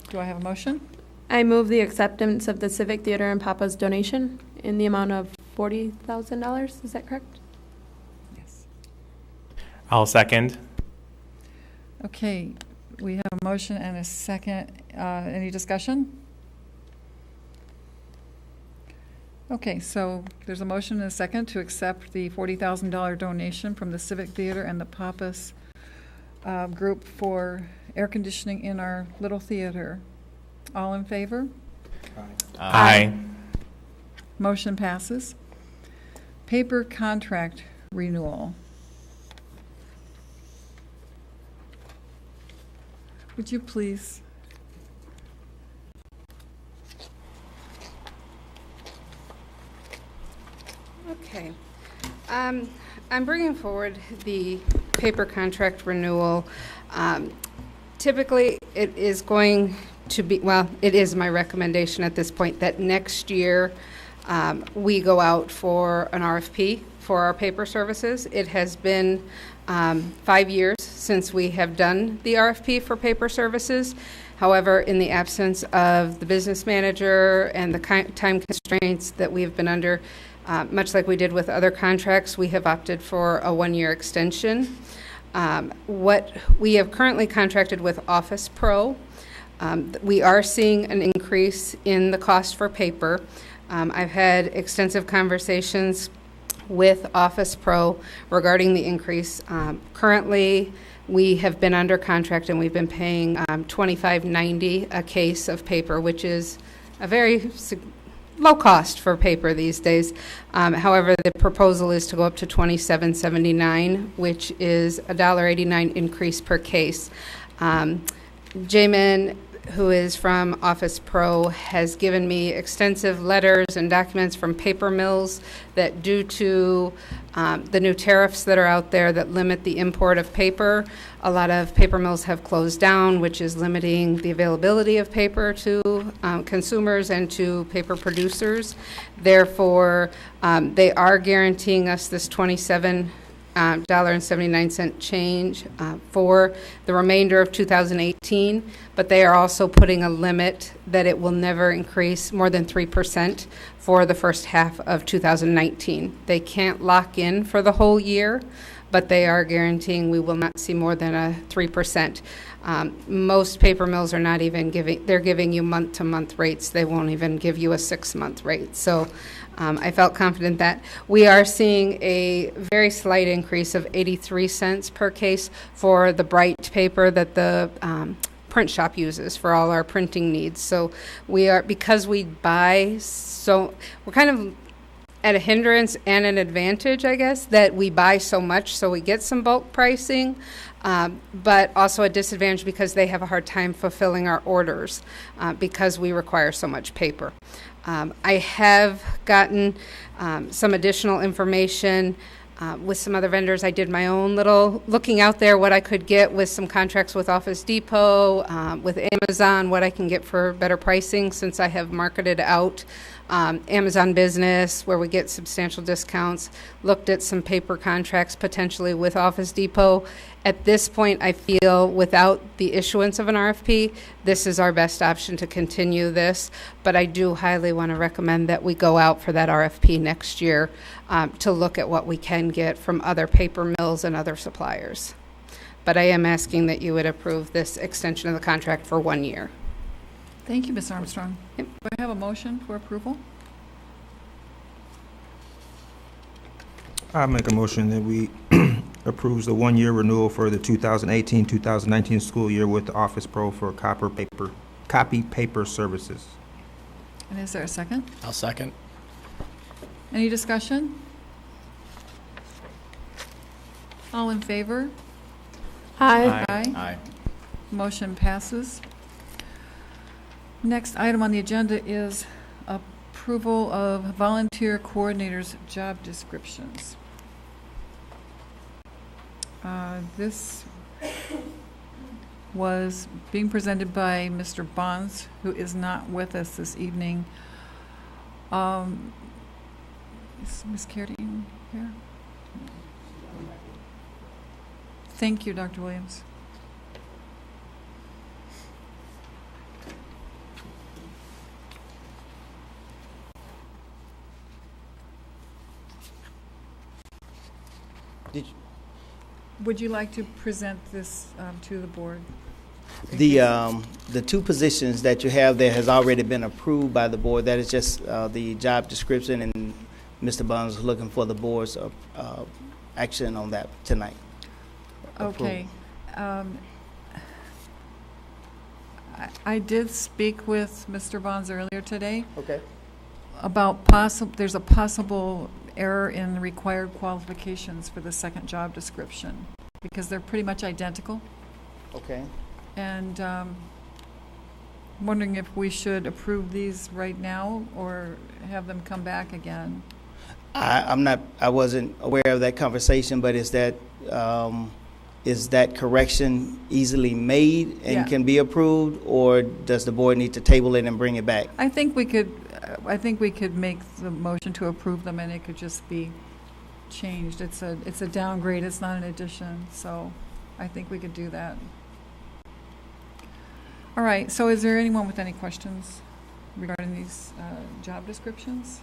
Do I have a motion? I move the acceptance of the Civic Theater and Papa's donation in the amount of $40,000. Is that correct? Yes. I'll second. Okay, we have a motion and a second. Any discussion? Okay, so there's a motion and a second to accept the $40,000 donation from the Civic Theater and the Pappas group for air conditioning in our little theater. All in favor? Aye. Motion passes. Paper contract renewal. Would you please? Okay. I'm bringing forward the paper contract renewal. Typically, it is going to be, well, it is my recommendation at this point that next year we go out for an RFP for our paper services. It has been 5 years since we have done the RFP for paper services. However, in the absence of the business manager and the time constraints that we've been under, much like we did with other contracts, we have opted for a 1-year extension. What we have currently contracted with Office Pro, we are seeing an increase in the cost for paper. I've had extensive conversations with Office Pro regarding the increase. Currently, we have been under contract and we've been paying $25.90 a case of paper, which is a very low cost for paper these days. However, the proposal is to go up to $27.79, which is a $1.89 increase per case. Jamin, who is from Office Pro, has given me extensive letters and documents from paper mills that, due to the new tariffs that are out there that limit the import of paper, a lot of paper mills have closed down, which is limiting the availability of paper to consumers and to paper producers. Therefore, they are guaranteeing us this $27 $1.79 change for the remainder of 2018, but they are also putting a limit that it will never increase more than 3% for the first half of 2019. They can't lock in for the whole year, but they are guaranteeing we will not see more than a 3%. Most paper mills are not even they're giving you month-to-month rates. They won't even give you a 6-month rate. So I felt confident that we are seeing a very slight increase of 83 cents per case for the bright paper that the print shop uses for all our printing needs. So because we buy, so we're kind of at a hindrance and an advantage, I guess, that we buy so much, so we get some bulk pricing, but also a disadvantage because they have a hard time fulfilling our orders because we require so much paper. I have gotten some additional information with some other vendors. I did my own little looking out there, what I could get with some contracts with Office Depot, with Amazon, what I can get for better pricing since I have marketed out Amazon Business, where we get substantial discounts, looked at some paper contracts potentially with Office Depot. At this point, I feel without the issuance of an RFP, this is our best option to continue this, but I do highly want to recommend that we go out for that RFP next year to look at what we can get from other paper mills and other suppliers. But I am asking that you would approve this extension of the contract for 1 year. Thank you, Ms. Armstrong. Yep. Do I have a motion for approval? I make a motion that we approves the 1-year renewal for the 2018-2019 school year with the Office Pro for copy paper services. And is there a second? I'll second. Any discussion? All in favor? Aye. Aye. Motion passes. Next item on the agenda is approval of volunteer coordinators' job descriptions. This was being presented by Mr. Bonds, who is not with us this evening. Is Ms. Carradine here? Thank you, Dr. Williams. Would you like to present this to the board? The two positions that you have there has already been approved by the board. That is just the job description, and Mr. Bonds is looking for the board's action on that tonight. Okay. I did speak with Mr. Bonds earlier today. Okay. About there's a possible error in required qualifications for the second job description because they're pretty much identical. Okay. And I'm wondering if we should approve these right now or have them come back again. I wasn't aware of that conversation, but is that correction easily made and can be approved, or does the board need to table it and bring it back? I think we could make the motion to approve them, and it could just be changed. It's a downgrade. It's not an addition. So I think we could do that. All right. So is there anyone with any questions regarding these job descriptions?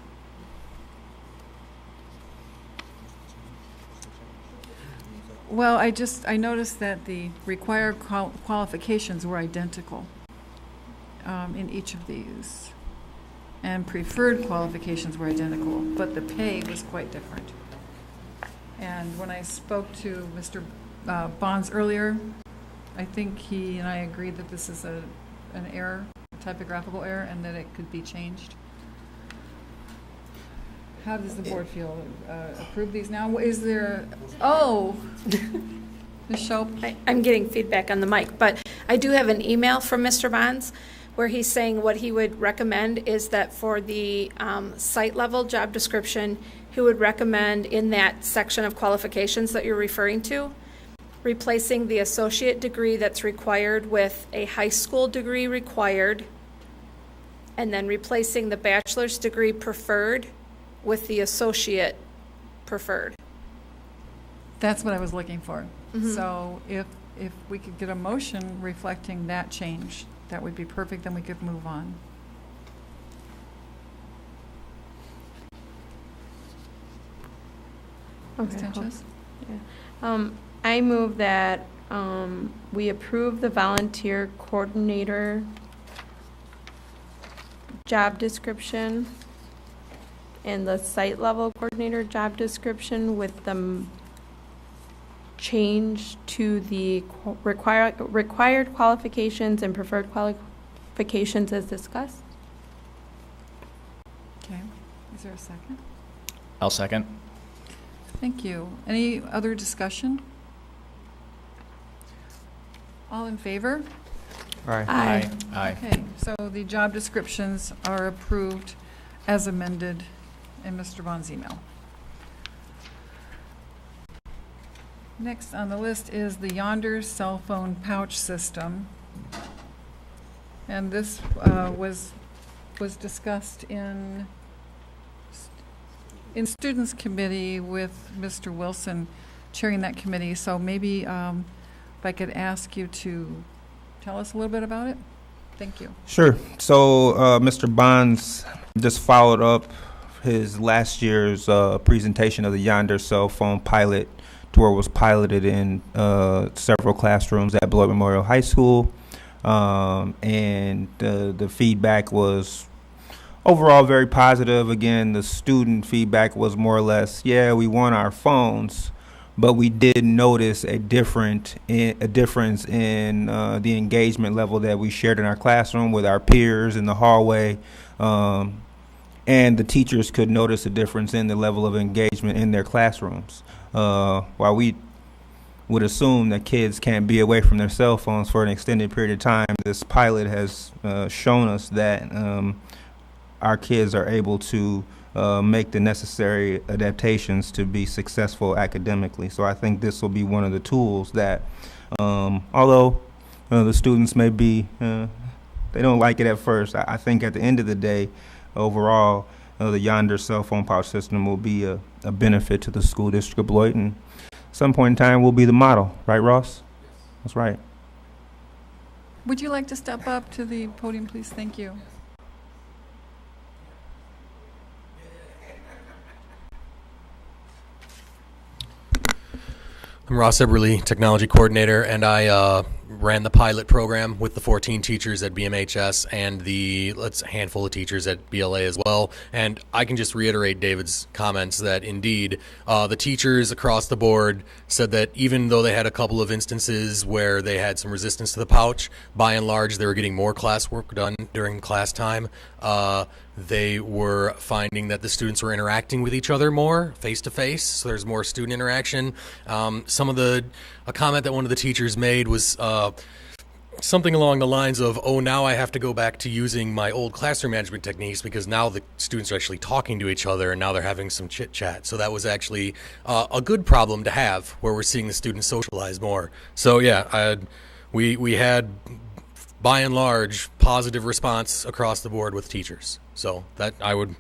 Well, I noticed that the required qualifications were identical in each of these, and preferred qualifications were identical, but the pay was quite different. And when I spoke to Mr. Bonds earlier, I think he and I agreed that this is an error, a typographical error, and that it could be changed. How does the board feel? Approve these now? Is there, Ms. Shope? I'm getting feedback on the mic, but I do have an email from Mr. Bonds where he's saying what he would recommend is that for the site level job description, he would recommend in that section of qualifications that you're referring to, replacing the associate degree that's required with a high school degree required, and then replacing the bachelor's degree preferred with the associate preferred. That's what I was looking for. Mhm. So if we could get a motion reflecting that change, that would be perfect, then we could move on. Ms. Okay. Sanchez? I move that we approve the volunteer coordinator job description and the site level coordinator job description with the change to the required qualifications and preferred qualifications as discussed. Okay. Is there a second? I'll second. Thank you. Any other discussion? All in favor? Aye. Aye. Okay, so the job descriptions are approved as amended in Mr. Vaughn's email. Next on the list is the Yonder cell phone pouch system. And this was discussed in Students Committee with Mr. Wilson chairing that committee. So maybe if I could ask you to tell us a little bit about it. Thank you. Sure. So Mr. Bonds just followed up his last year's presentation of the Yonder cell phone pilot to where it was piloted in several classrooms at Beloit Memorial High School. And the feedback was overall very positive. Again, the student feedback was more or less, yeah, we want our phones, but we did notice a difference in the engagement level that we shared in our classroom with our peers in the hallway. And the teachers could notice a difference in the level of engagement in their classrooms. While we would assume that kids can't be away from their cell phones for an extended period of time, this pilot has shown us that our kids are able to make the necessary adaptations to be successful academically. So I think this will be one of the tools that, although the students may be, they don't like it at first, I think at the end of the day, overall, the Yonder cell phone pouch system will be a benefit to the school district of Beloit, and at some point in time will be the model. Right, Ross? That's right. Would you like to step up to the podium, please? Thank you. I'm Ross Eberly, Technology Coordinator, and I ran the pilot program with the 14 teachers at BMHS and the handful of teachers at BLA as well. And I can just reiterate David's comments that indeed the teachers across the board said that even though they had a couple of instances where they had some resistance to the pouch, by and large they were getting more classwork done during class time. They were finding that the students were interacting with each other more face-to-face, so there's more student interaction. A comment that one of the teachers made was something along the lines of, oh, now I have to go back to using my old classroom management techniques because now the students are actually talking to each other and now they're having some chit-chat. So that was actually a good problem to have, where we're seeing the students socialize more. So yeah, we had, by and large, positive response across the board with teachers. So that I would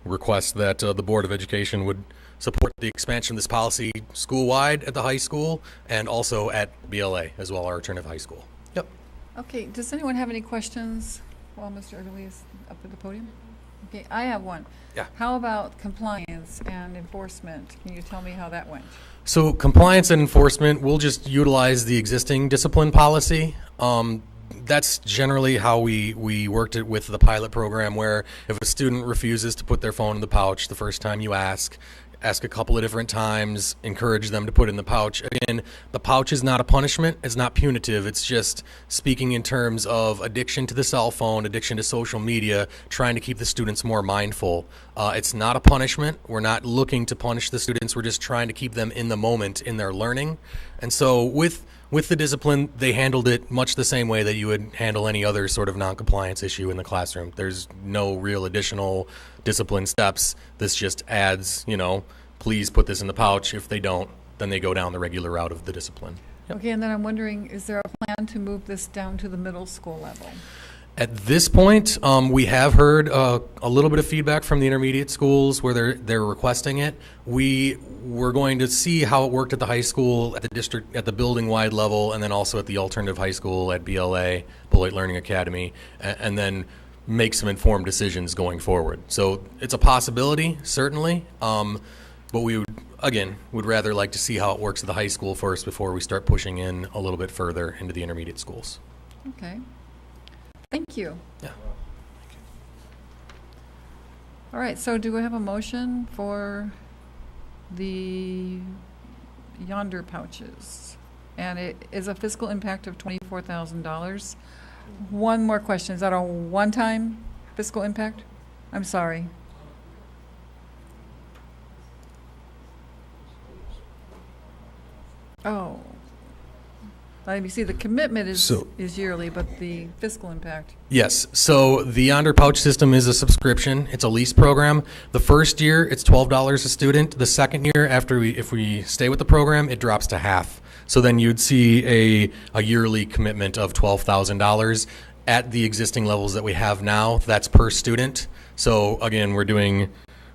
request that the Board of Education would support the expansion of this policy school-wide at the high school and also at BLA as well, our alternative high school. Yep. Okay, does anyone have any questions while Mr. Eberly is up at the podium? Okay, I have one. Yeah. How about compliance and enforcement? Can you tell me how that went? So compliance and enforcement, we'll just utilize the existing discipline policy. That's generally how we worked it with the pilot program, where if a student refuses to put their phone in the pouch the first time you ask a couple of different times, encourage them to put it in the pouch. Again, the pouch is not a punishment. It's not punitive. It's just speaking in terms of addiction to the cell phone, addiction to social media, trying to keep the students more mindful. It's not a punishment. We're not looking to punish the students. We're just trying to keep them in the moment in their learning. And so with the discipline, they handled it much the same way that you would handle any other sort of non-compliance issue in the classroom. There's no real additional discipline steps. This just adds, please put this in the pouch. If they don't, then they go down the regular route of the discipline. Yep. Okay, and then I'm wondering, is there a plan to move this down to the middle school level? At this point, we have heard a little bit of feedback from the intermediate schools where they're requesting it. We're going to see how it worked at the high school, at the district, at the building-wide level, and then also at the alternative high school at BLA, Beloit Learning Academy, and then make some informed decisions going forward. So it's a possibility, certainly, but we would rather like to see how it works at the high school first before we start pushing in a little bit further into the intermediate schools. Okay. Thank you. Yeah. All right, so do we have a motion for the Yonder pouches? And it is a fiscal impact of $24,000. One more question. Is that a one-time fiscal impact? I'm sorry. Oh. Let me see, the commitment is yearly, but the fiscal impact. Yes. So the Yonder Pouch system is a subscription. It's a lease program. The first year, it's $12 a student. The second year, if we stay with the program, it drops to half. So then you'd see a yearly commitment of $12,000 at the existing levels that we have now. That's per student. So again, we're doing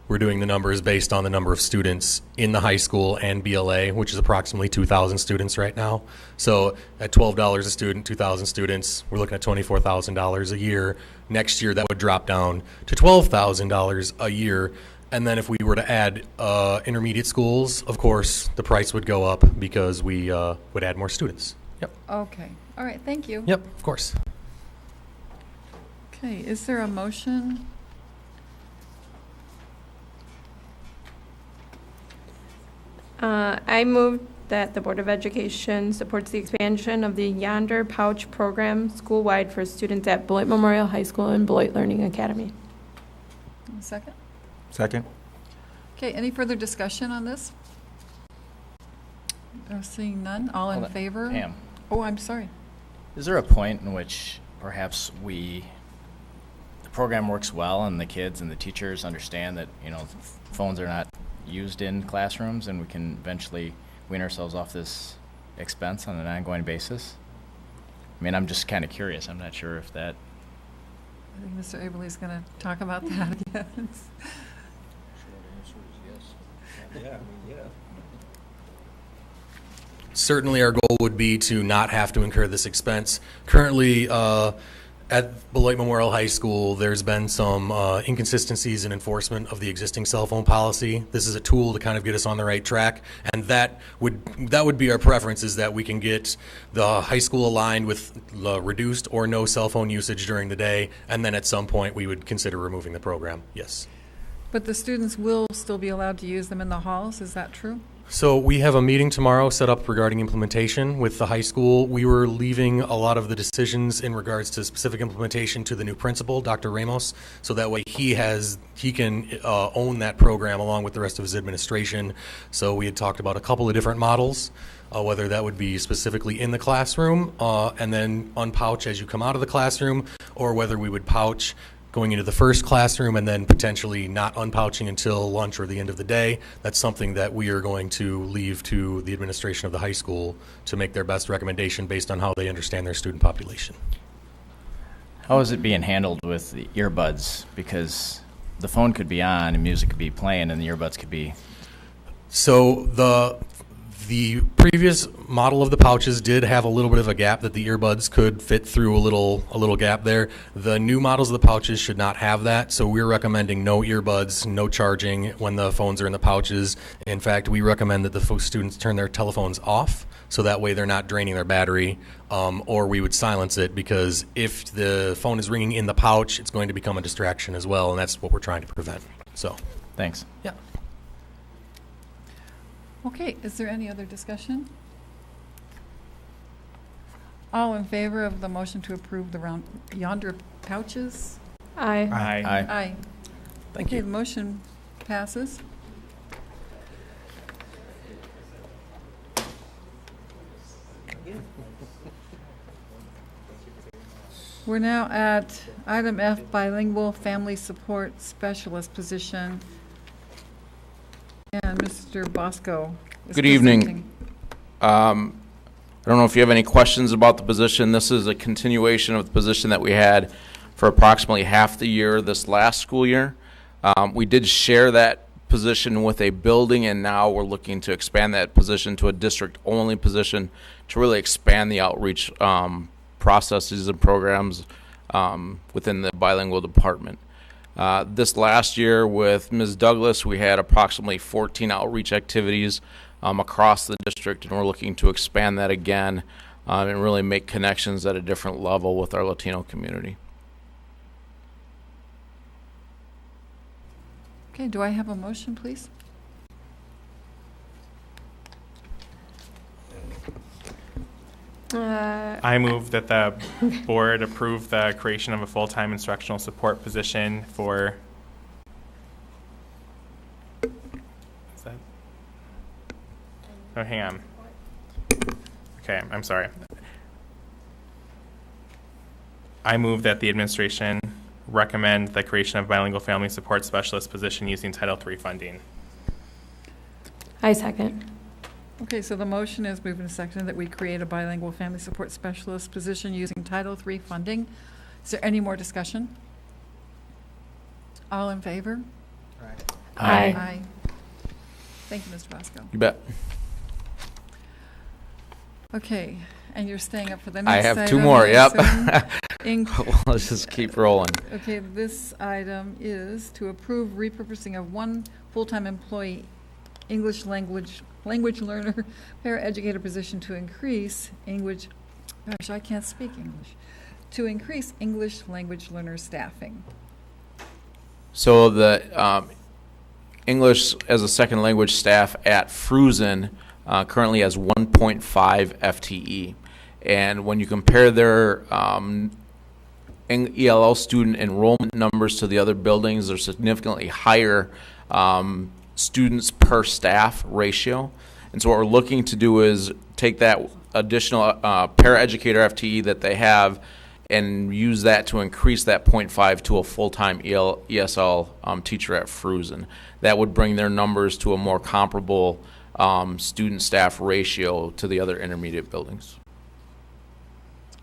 the numbers based on the number of students in the high school and BLA, which is approximately 2,000 students right now. So at $12 a student, 2,000 students, we're looking at $24,000 a year. Next year, that would drop down to $12,000 a year. And then if we were to add intermediate schools, of course, the price would go up because we would add more students. Yep. Okay. All right, thank you. Yep, of course. Okay, is there a motion? I move that the Board of Education supports the expansion of the Yonder Pouch program school-wide for students at Beloit Memorial High School and Beloit Learning Academy. A second? Second. Okay, any further discussion on this? Seeing none, all in favor? Pam. Oh, I'm sorry. Is there a point in which perhaps the program works well and the kids and the teachers understand that, phones are not used in classrooms and we can eventually wean ourselves off this expense on an ongoing basis? I mean, I'm just kind of curious. I'm not sure if that... I think Mr. Aberle's going to talk about that again. Certainly our goal would be to not have to incur this expense. Currently, at Beloit Memorial High School, there's been some inconsistencies in enforcement of the existing cell phone policy. This is a tool to kind of get us on the right track, and that would be our preference, is that we can get the high school aligned with reduced or no cell phone usage during the day, and then at some point we would consider removing the program, yes. But the students will still be allowed to use them in the halls, is that true? So we have a meeting tomorrow set up regarding implementation with the high school. We were leaving a lot of the decisions in regards to specific implementation to the new principal, Dr. Ramos, so that way he can own that program along with the rest of his administration. So we had talked about a couple of different models, whether that would be specifically in the classroom and then unpouch as you come out of the classroom, or whether we would pouch going into the first classroom and then potentially not unpouching until lunch or the end of the day. That's something that we are going to leave to the administration of the high school to make their best recommendation based on how they understand their student population. How is it being handled with the earbuds? Because the phone could be on and music could be playing and the earbuds could be... So the previous model of the pouches did have a little bit of a gap that the earbuds could fit through a little gap there. The new models of the pouches should not have that, so we're recommending no earbuds, no charging when the phones are in the pouches. In fact, we recommend that the students turn their telephones off, so that way they're not draining their battery, or we would silence it, because if the phone is ringing in the pouch, it's going to become a distraction as well, and that's what we're trying to prevent. So, thanks. Yeah. Okay, is there any other discussion? All in favor of the motion to approve the Yonder pouches? Aye. Aye. Aye. Thank you. The motion passes. We're now at item F, bilingual family support specialist position. And Mr. Bosco is Good evening. presenting. I don't know if you have any questions about the position. This is a continuation of the position that we had for approximately half the year this last school year. We did share that position with a building, and now we're looking to expand that position to a district-only position to really expand the outreach processes and programs within the bilingual department. This last year with Ms. Douglas, we had approximately 14 outreach activities across the district, and we're looking to expand that again and really make connections at a different level with our Latino community. Okay, do I have a motion, please? I move that the board approve the creation of a full-time instructional support position for. Is that? Oh, hang on. Okay, I'm sorry. I move that the administration recommend the creation of bilingual family support specialist position using Title III funding. I second. Okay, so the motion is moved and seconded that we create a bilingual family support specialist position using Title III funding. Is there any more discussion? All in favor? Aye. Aye. Thank you, Mr. Bosco. You bet. Okay, and you're staying up for the I next item. have 2 more, yep. Let's just keep rolling. Okay, this item is to approve repurposing of 1 full-time employee English language learner paraeducator position to increase English, gosh, I can't speak English, to increase English language learner staffing. So the English as a second language staff at Fruzen currently has 1.5 FTE. And when you compare their ELL student enrollment numbers to the other buildings, they're significantly higher students per staff ratio. And so what we're looking to do is take that additional paraeducator FTE that they have and use that to increase that 0.5 to a full-time ESL teacher at Fruzen. That would bring their numbers to a more comparable student-staff ratio to the other intermediate buildings.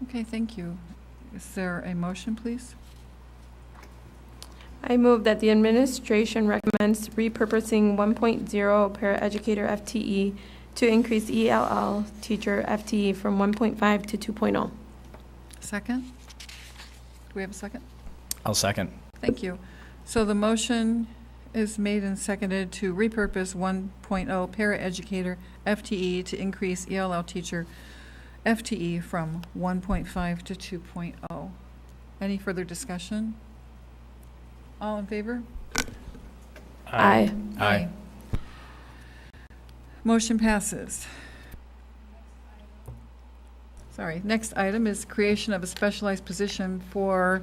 Okay, thank you. Is there a motion, please? I move that the administration recommends repurposing 1.0 paraeducator FTE to increase ELL teacher FTE from 1.5 to 2.0. Second? Do we have a second? I'll second. Thank you. So the motion is made and seconded to repurpose 1.0 paraeducator FTE to increase ELL teacher FTE from 1.5 to 2.0. Any further discussion? All in favor? Aye. Aye. Motion passes. Sorry, next item is creation of a specialized position for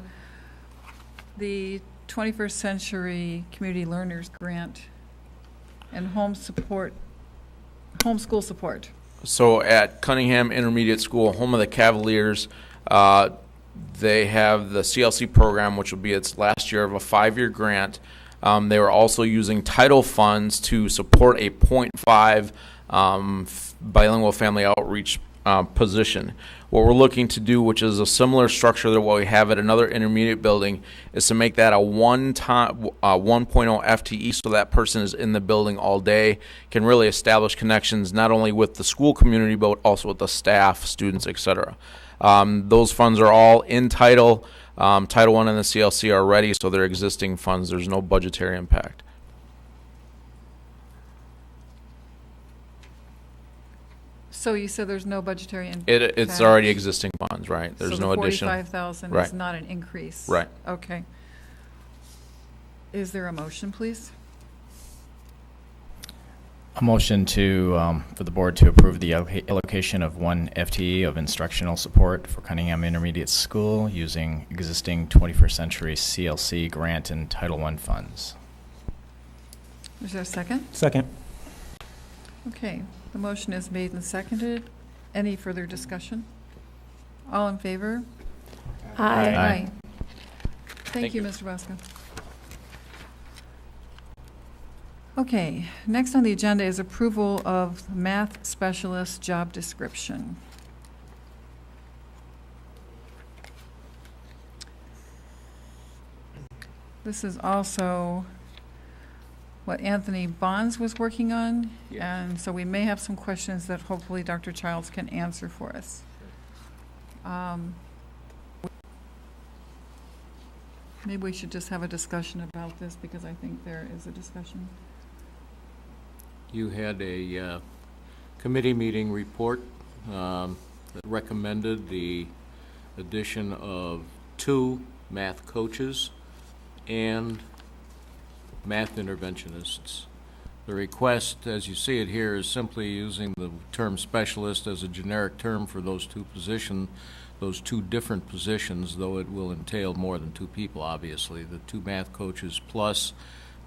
the 21st Century Community Learners Grant and homeschool support. So at Cunningham Intermediate School, home of the Cavaliers, they have the CLC program, which will be its last year of a 5-year grant. They were also using title funds to support a 0.5 bilingual family outreach position. What we're looking to do, which is a similar structure to what we have at another intermediate building, is to make that a 1.0 FTE, so that person is in the building all day, can really establish connections not only with the school community but also with the staff, students, etc. Those funds are all in Title I and the CLC are ready, so they're existing funds. There's no budgetary impact. So you said there's no budgetary impact? It's already existing funds, right? There's no additional. So the $45,000 right. is not an increase? Right. Okay. Is there a motion, please? A motion to for the board to approve the allocation of 1 FTE of instructional support for Cunningham Intermediate School using existing 21st Century CLC grant and Title I funds. Is there a second? Second. Okay, the motion is made and seconded. Any further discussion? All in favor? Aye. Aye. Thank you, Mr. Bosco. Okay, next on the agenda is approval of math specialist job description. This is also what Anthony Bonds was working on, and so we may have some questions that hopefully Dr. Childs can answer for us. Maybe we should just have a discussion about this, because I think there is a discussion. You had a committee meeting report that recommended the addition of 2 math coaches and math interventionists. The request, as you see it here, is simply using the term specialist as a generic term for those 2 positions, those 2 different positions, though it will entail more than 2 people, obviously. The 2 math coaches plus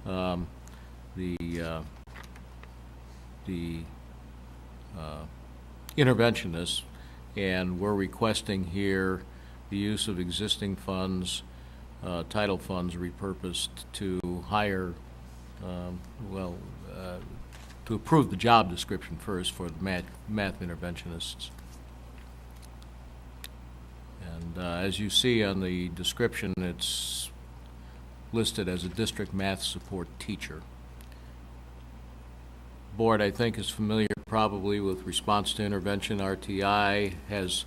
the interventionists, and we're requesting here the use of existing funds, title funds repurposed to hire, to approve the job description first for the math interventionists. And as you see on the description, it's listed as a district math support teacher. Board, I think, is familiar probably with response to intervention. RTI has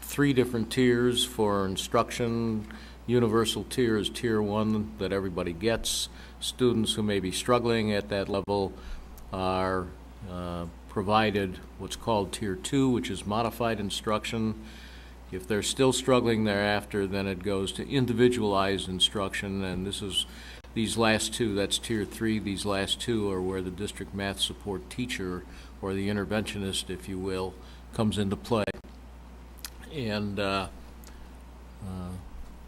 3 different tiers for instruction. Universal tier is tier 1 that everybody gets. Students who may be struggling at that level are provided what's called tier 2, which is modified instruction. If they're still struggling thereafter, then it goes to individualized instruction, and this is these last 2, that's tier 3, these last 2 are where the district math support teacher, or the interventionist, if you will, comes into play. And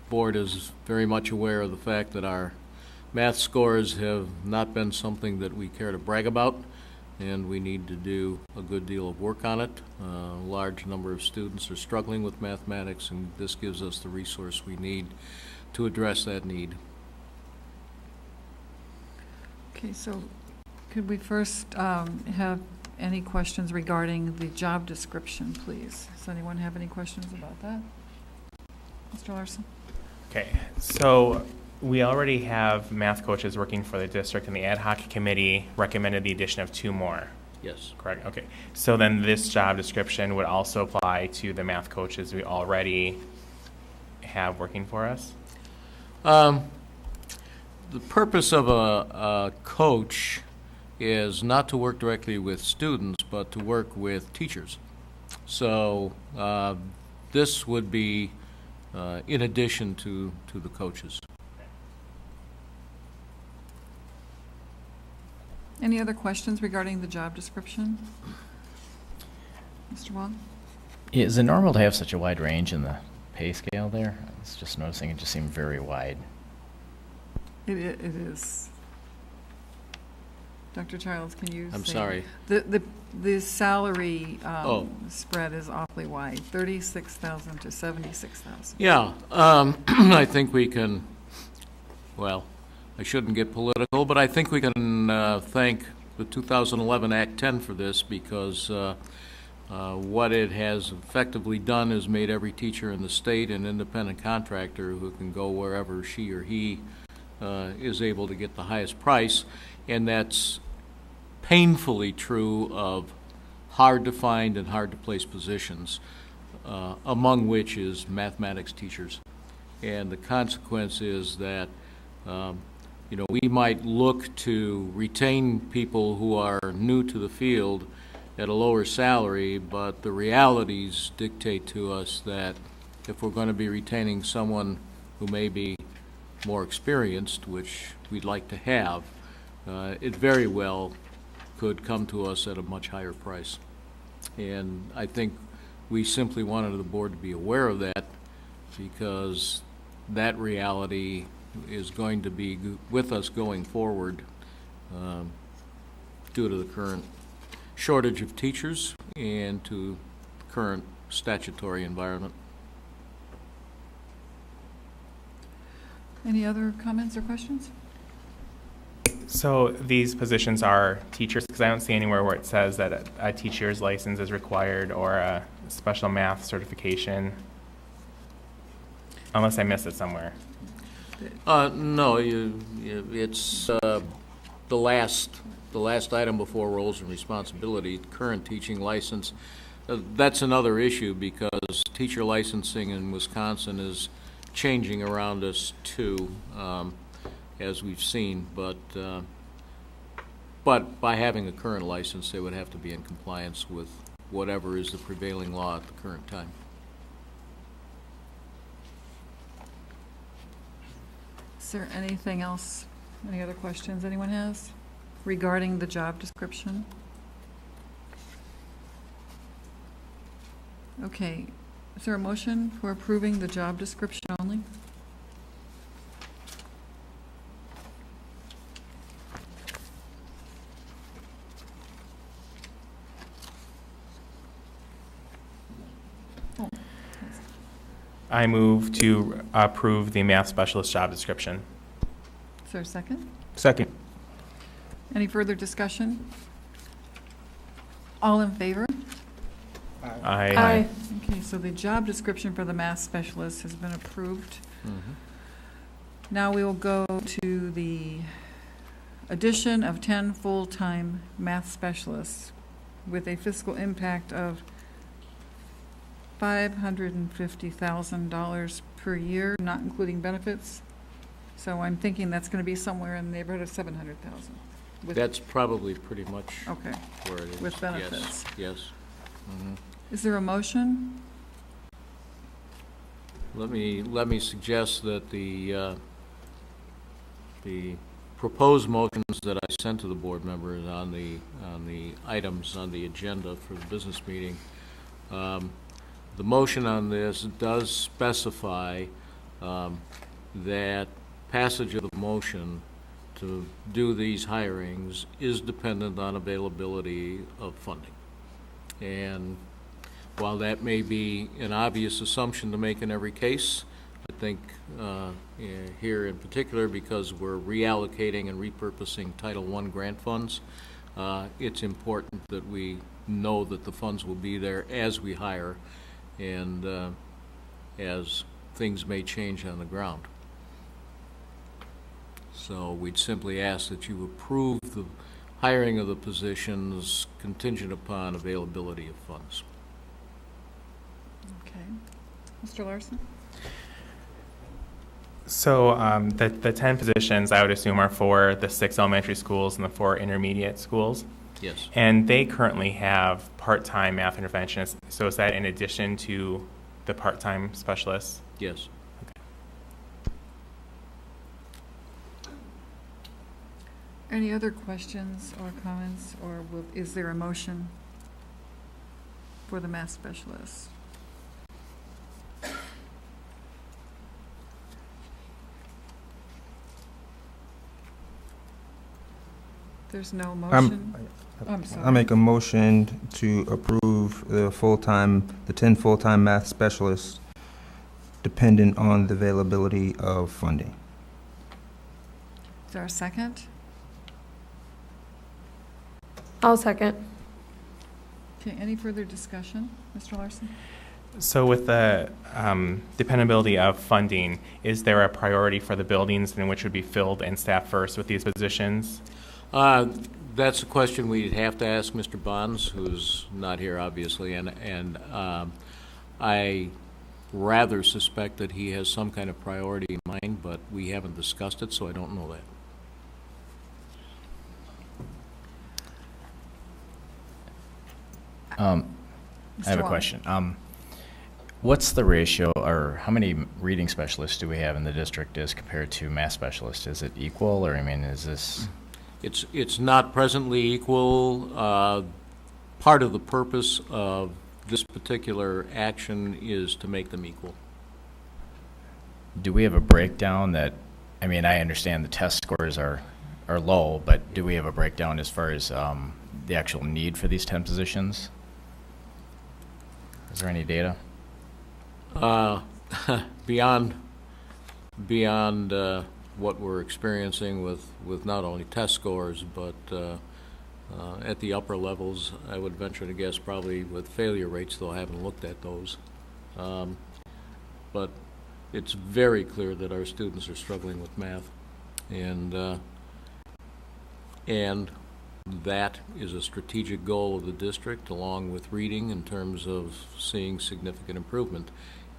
board is very much aware of the fact that our math scores have not been something that we care to brag about, and we need to do a good deal of work on it. A large number of students are struggling with mathematics, and this gives us the resource we need to address that need. Okay, so could we first have any questions regarding the job description, please? Does anyone have any questions about that? Mr. Larson? Okay, so we already have math coaches working for the district, and the ad hoc committee recommended the addition of 2 more. Yes. Correct, okay. So then this job description would also apply to the math coaches we already have working for us? The purpose of a coach is not to work directly with students, but to work with teachers. So this would be in addition to the coaches. Any other questions regarding the job description? Mr. Wong? Is it normal to have such a wide range in the pay scale there? I was just noticing it just seemed very wide. It is. Dr. Childs, can you I'm say- sorry. The salary Oh. spread is awfully wide, 36,000 to 76,000. Yeah, I think we can, well, I shouldn't get political, but I think we can thank the 2011 Act 10 for this, because what it has effectively done is made every teacher in the state an independent contractor who can go wherever she or he is able to get the highest price, and that's painfully true of hard to find and hard to place positions, among which is mathematics teachers. And the consequence is that we might look to retain people who are new to the field at a lower salary, but the realities dictate to us that if we're going to be retaining someone who may be more experienced, which we'd like to have, it very well could come to us at a much higher price. And I think we simply wanted the board to be aware of that, because that reality is going to be with us going forward due to the current shortage of teachers and to the current statutory environment. Any other comments or questions? So these positions are teachers, because I don't see anywhere where it says that a teacher's license is required or a special math certification, unless I missed it somewhere. No, it's the last item before roles and responsibility, current teaching license. That's another issue because teacher licensing in Wisconsin is changing around us too, as we've seen. But by having a current license, they would have to be in compliance with whatever is the prevailing law at the current time. Is there anything else, any other questions anyone has regarding the job description? Okay, is there a motion for approving the job description only? I move to approve the math specialist job description. Is there a second? Second. Any further discussion? All in favor? Aye. Okay, so the job description for the math specialist has been approved. Now we will go to the addition of 10 full-time math specialists with a fiscal impact of $550,000 per year, not including benefits. So I'm thinking that's going to be somewhere in the neighborhood of $700,000. That's probably pretty much Okay. where it is. With benefits. Yes. Is there a motion? Let me suggest that the proposed motions that I sent to the board members on the items on the agenda for the business meeting, the motion on this does specify that passage of the motion to do these hirings is dependent on availability of funding. And while that may be an obvious assumption to make in every case, I think here in particular, because we're reallocating and repurposing Title I grant funds, it's important that we know that the funds will be there as we hire and as things may change on the ground. So we'd simply ask that you approve the hiring of the positions contingent upon availability of funds. Okay. Mr. Larson? So the 10 positions, I would assume, are for the 6 elementary schools and the 4 intermediate schools. Yes. And they currently have part-time math interventionists. So is that in addition to the part-time specialists? Yes. Okay. Any other questions or comments, or is there a motion for the math specialist? There's no motion. I'm sorry. I make a motion to approve the 10 full-time math specialists dependent on the availability of funding. Is there a second? I'll second. Okay, any further discussion? Mr. Larson? So with the dependability of funding, is there a priority for the buildings in which would be filled and staffed first with these positions? That's a question we'd have to ask Mr. Bonds, who's not here, obviously, and I rather suspect that he has some kind of priority in mind, but we haven't discussed it, so I don't know that. I have a question. What's the ratio, or how many reading specialists do we have in the district as compared to math specialists? Is it equal, or I mean, is this? It's not presently equal. Part of the purpose of this particular action is to make them equal. Do we have a breakdown that, I mean, I understand the test scores are low, but do we have a breakdown as far as the actual need for these 10 positions? Is there any data? Beyond what we're experiencing with not only test scores, but at the upper levels, I would venture to guess probably with failure rates, though I haven't looked at those. But it's very clear that our students are struggling with math, and that is a strategic goal of the district, along with reading, in terms of seeing significant improvement.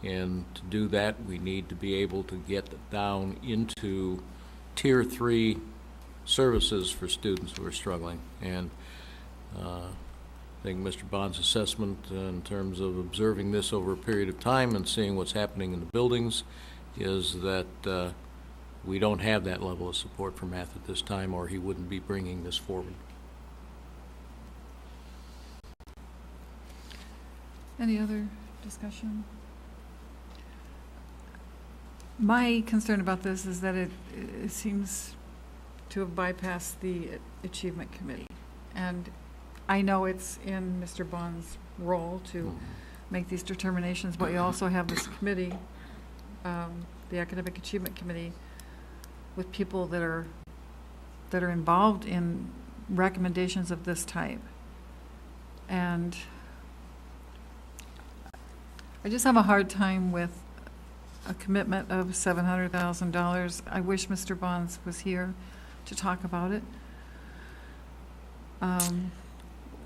And to do that, we need to be able to get down into Tier 3 services for students who are struggling. And I think Mr. Bond's assessment in terms of observing this over a period of time and seeing what's happening in the buildings is that we don't have that level of support for math at this time, or he wouldn't be bringing this forward. Any other discussion? My concern about this is that it seems to have bypassed the Achievement Committee. And I know it's in Mr. Bond's role to make these determinations, but you also have this committee, the Academic Achievement Committee, with people that are involved in recommendations of this type. And I just have a hard time with a commitment of $700,000. I wish Mr. Bonds was here to talk about it.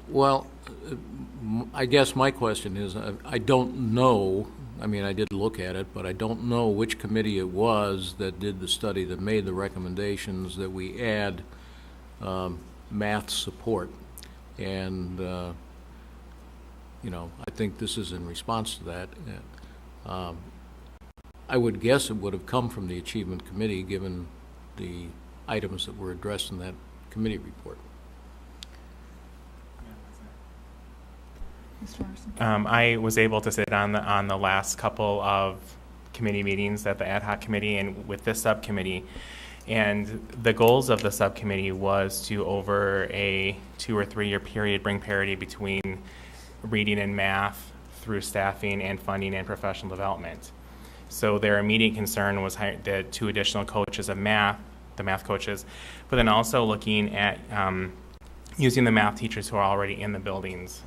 Well, I guess my question is, I don't know, I mean, I did look at it, but I don't know which committee it was that did the study that made the recommendations that we add math support. And, you know, I think this is in response to that. I would guess it would have come from the Achievement Committee, given the items that were addressed in that committee report. Mr. Larson? I was able to sit on the last couple of committee meetings at the ad hoc committee and with this subcommittee, and the goals of the subcommittee was to, over a 2 or 3 year period, bring parity between reading and math through staffing and funding and professional development. So their immediate concern was the 2 additional coaches of math, the math coaches, but then also looking at using the math teachers who are already in the buildings,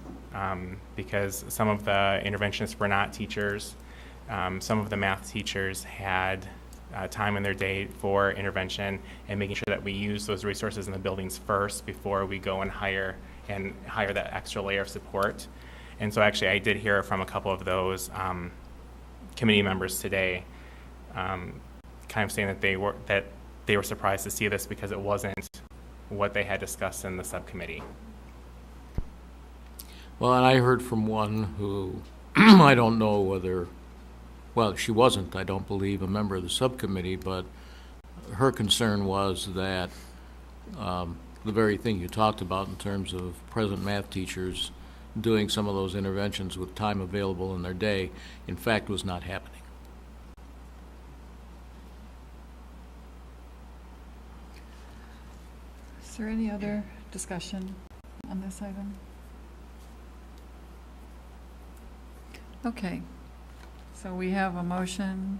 because some of the interventionists were not teachers. Some of the math teachers had time in their day for intervention, and making sure that we use those resources in the buildings first before we go and hire that extra layer of support. And so actually I did hear from a couple of those committee members today, kind of saying that they were surprised to see this because it wasn't what they had discussed in the subcommittee. Well, and I heard from one who I don't know whether, well, she wasn't, I don't believe, a member of the subcommittee, but her concern was that the very thing you talked about in terms of present math teachers doing some of those interventions with time available in their day, in fact, was not happening. Is there any other discussion on this item? Okay, so we have a motion,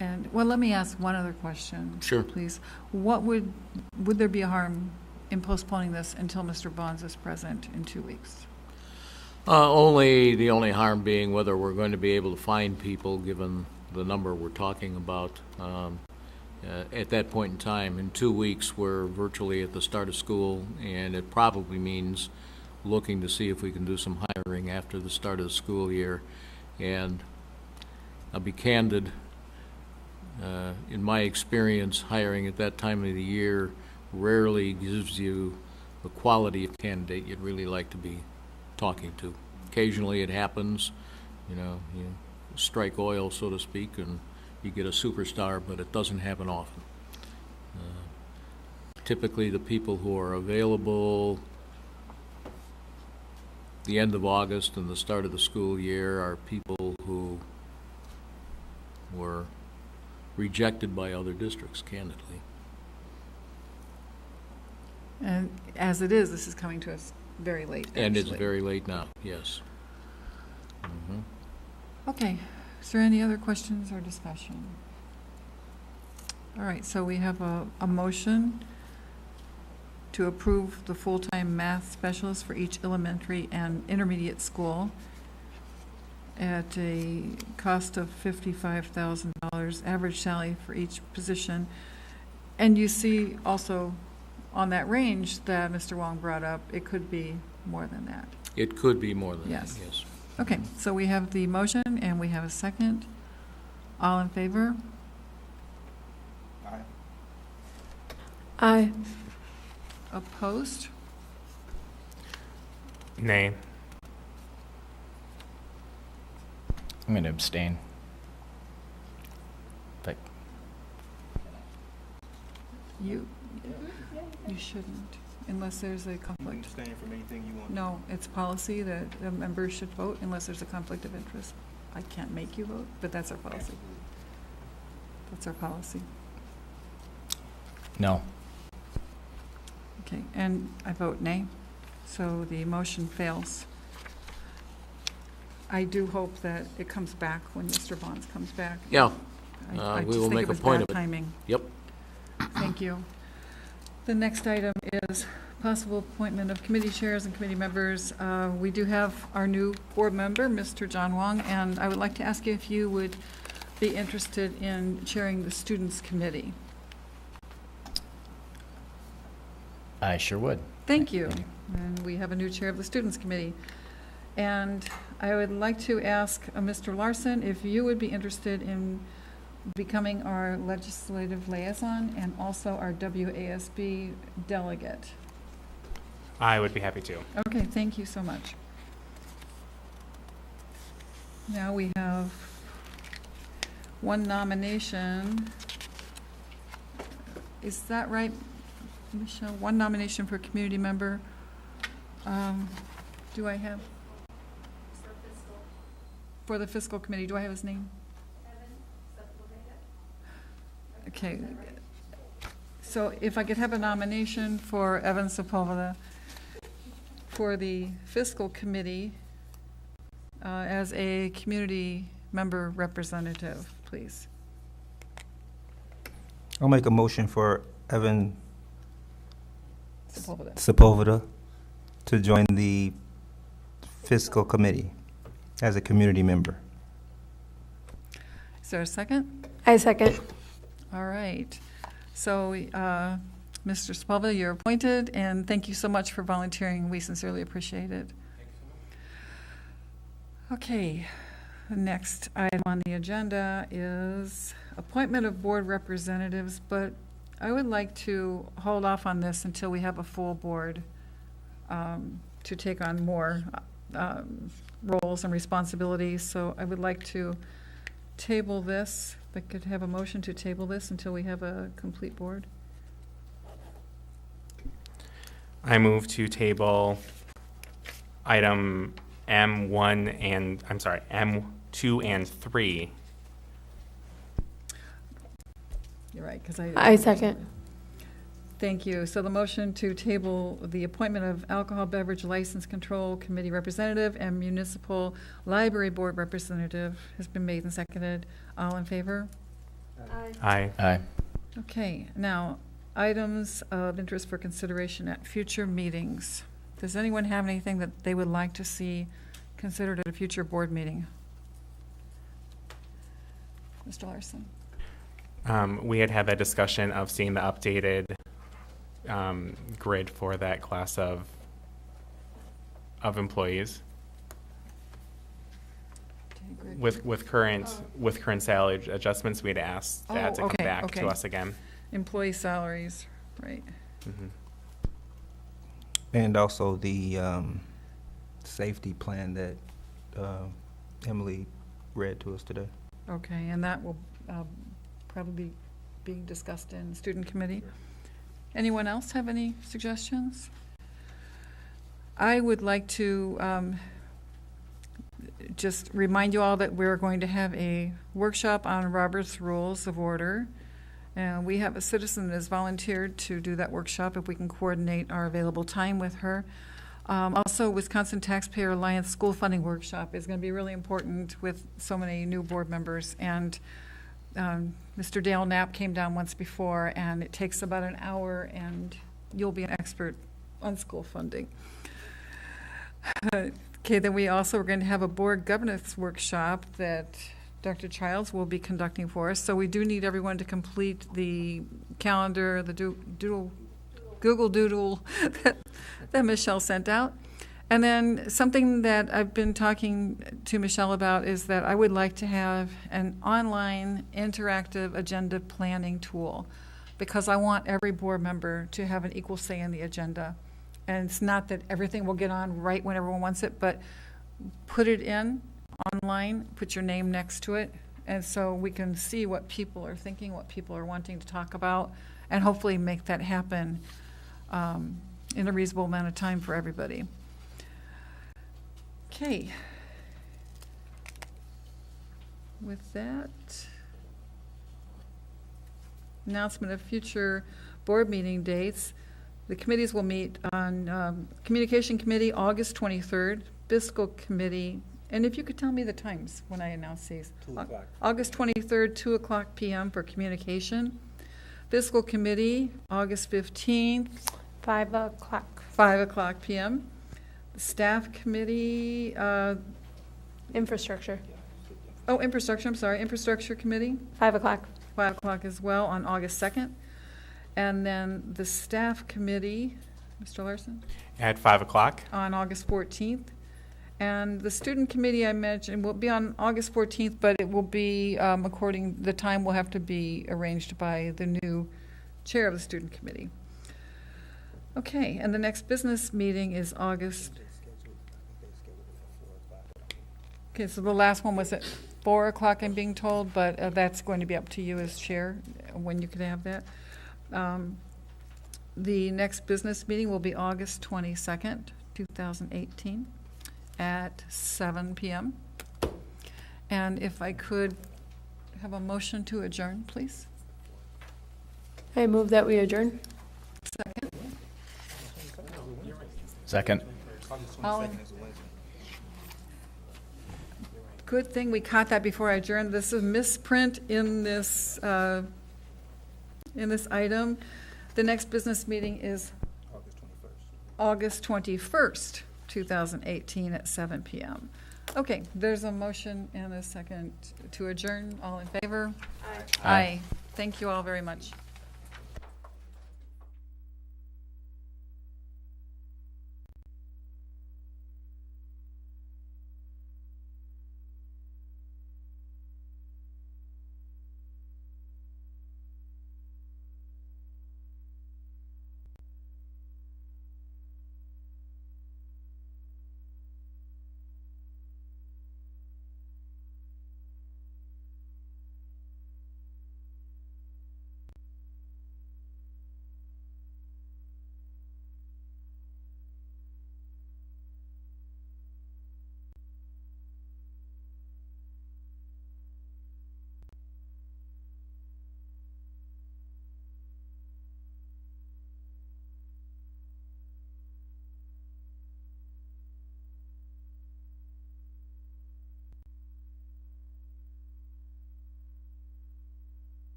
and, well, let me ask one other question. Sure. Please. What would there be a harm in postponing this until Mr. Bonds is present in 2 weeks? The only harm being whether we're going to be able to find people, given the number we're talking about. At that point in time, in 2 weeks, we're virtually at the start of school, and it probably means looking to see if we can do some hiring after the start of the school year. And I'll be candid, in my experience, hiring at that time of the year rarely gives you the quality of candidate you'd really like to be talking to. Occasionally it happens, you know, you strike oil, so to speak, and you get a superstar, but it doesn't happen often. Typically the people who are available the end of August and the start of the school year are people who were rejected by other districts, candidly. And as it is, this is coming to us very late. And it's actually. very late now, yes. Mm-hmm. Okay, is there any other questions or discussion? All right, so we have a motion to approve the full-time math specialist for each elementary and intermediate school. at a cost of $55,000 average salary for each position. And you see also on that range that Mr. Wong brought up, it could be more than that. It could be more than Yes. that, yes. Okay, so we have the motion and we have a second. All in favor? Aye. Opposed? Nay. I'm going to abstain. But You shouldn't, unless there's a conflict. Abstain from anything you want. No, it's policy that the members should vote unless there's a conflict of interest. I can't make you vote, but that's our policy. That's our policy. no. Okay, and I vote nay, so the motion fails. I do hope that it comes back when Mr. Bonds comes back. Yeah, I we just will think make it a was point bad of it. timing. Yep. Thank you. The next item is possible appointment of committee chairs and committee members. We do have our new board member, Mr. John Wong, and I would like to ask you if you would be interested in chairing the Students Committee. I sure would. Thank you. And we have a new chair of the Students Committee. And I would like to ask Mr. Larson if you would be interested in becoming our legislative liaison and also our WASB delegate. I would be happy to. Okay, thank you so much. Now we have one nomination. Is that right, Michelle? One nomination for community member. Do I have? For the fiscal committee, do I have his name? Okay. So if I could have a nomination for Evan Sepulveda for the fiscal committee as a community member representative, please. I'll make a motion for Evan Sepulveda. Sepulveda to join the fiscal committee as a community member. Is there a second? I second. All right. So, Mr. Sepulveda, you're appointed, and thank you so much for volunteering. We sincerely appreciate it. Okay. The next item on the agenda is appointment of board representatives, but I would like to hold off on this until we have a full board to take on more roles and responsibilities. So I would like to table this. If I could have a motion to table this until we have a complete board. I move to table item M1 and, I'm sorry, M2 and 3. You're right, because I second. Thank you. So the motion to table the appointment of Alcohol Beverage License Control Committee Representative and Municipal Library Board Representative has been made and seconded. All in favor? Aye. Aye. Okay, now, items of interest for consideration at future meetings. Does anyone have anything that they would like to see considered at a future board meeting? Mr. Larson? We had that discussion of seeing the updated grid for that class of employees with current salary adjustments. We'd asked that to come back to us again. Employee salaries, right. Mm-hmm. And also the safety plan that Emily read to us today. Okay, and that will probably be being discussed in student committee. Anyone else have any suggestions? I would like to just remind you all that we're going to have a workshop on Robert's Rules of Order. And we have a citizen that has volunteered to do that workshop if we can coordinate our available time with her. Also, Wisconsin Taxpayer Alliance School Funding Workshop is going to be really important with so many new board members. And Mr. Dale Knapp came down once before, and it takes about an hour, and you'll be an expert on school funding. Okay, then we also are going to have a board governance workshop that Dr. Childs will be conducting for us. So we do need everyone to complete the calendar, the Google Doodle that Michelle sent out. And then something that I've been talking to Michelle about is that I would like to have an online interactive agenda planning tool, because I want every board member to have an equal say in the agenda. And it's not that everything will get on right when everyone wants it, but put it in online, put your name next to it, and so we can see what people are thinking, what people are wanting to talk about, and hopefully make that happen in a reasonable amount of time for everybody. Okay. With that, announcement of future board meeting dates. The committees will meet on Communication Committee, August 23rd, Fiscal Committee, and if you could tell me the times when I announce these. 2 o'clock. August 23rd, 2 o'clock p.m. for Communication. Fiscal Committee, August 15th. 5 o'clock. 5 o'clock p.m. The Staff Committee. Infrastructure. Oh, Infrastructure, I'm sorry. Infrastructure Committee. 5 o'clock. 5 o'clock as well on August 2nd. And then the Staff Committee, Mr. Larson? At 5 o'clock. On August 14th. And the Student Committee, I mentioned, will be on August 14th, but it will be the time will have to be arranged by the new chair of the Student Committee. Okay, and the next business meeting is August. Okay, so the last one was at 4 o'clock, I'm being told, but that's going to be up to you as chair when you can have that. The next business meeting will be August 22nd, 2018 at 7 p.m. And if I could have a motion to adjourn, please. I move that we adjourn. Second. Second. Good thing we caught that before I adjourned. This is a misprint in this item. The next business meeting is August 21st, 2018 at 7 p.m. Okay, there's a motion and a second to adjourn. All in favor? Aye. Aye. Thank you all very much.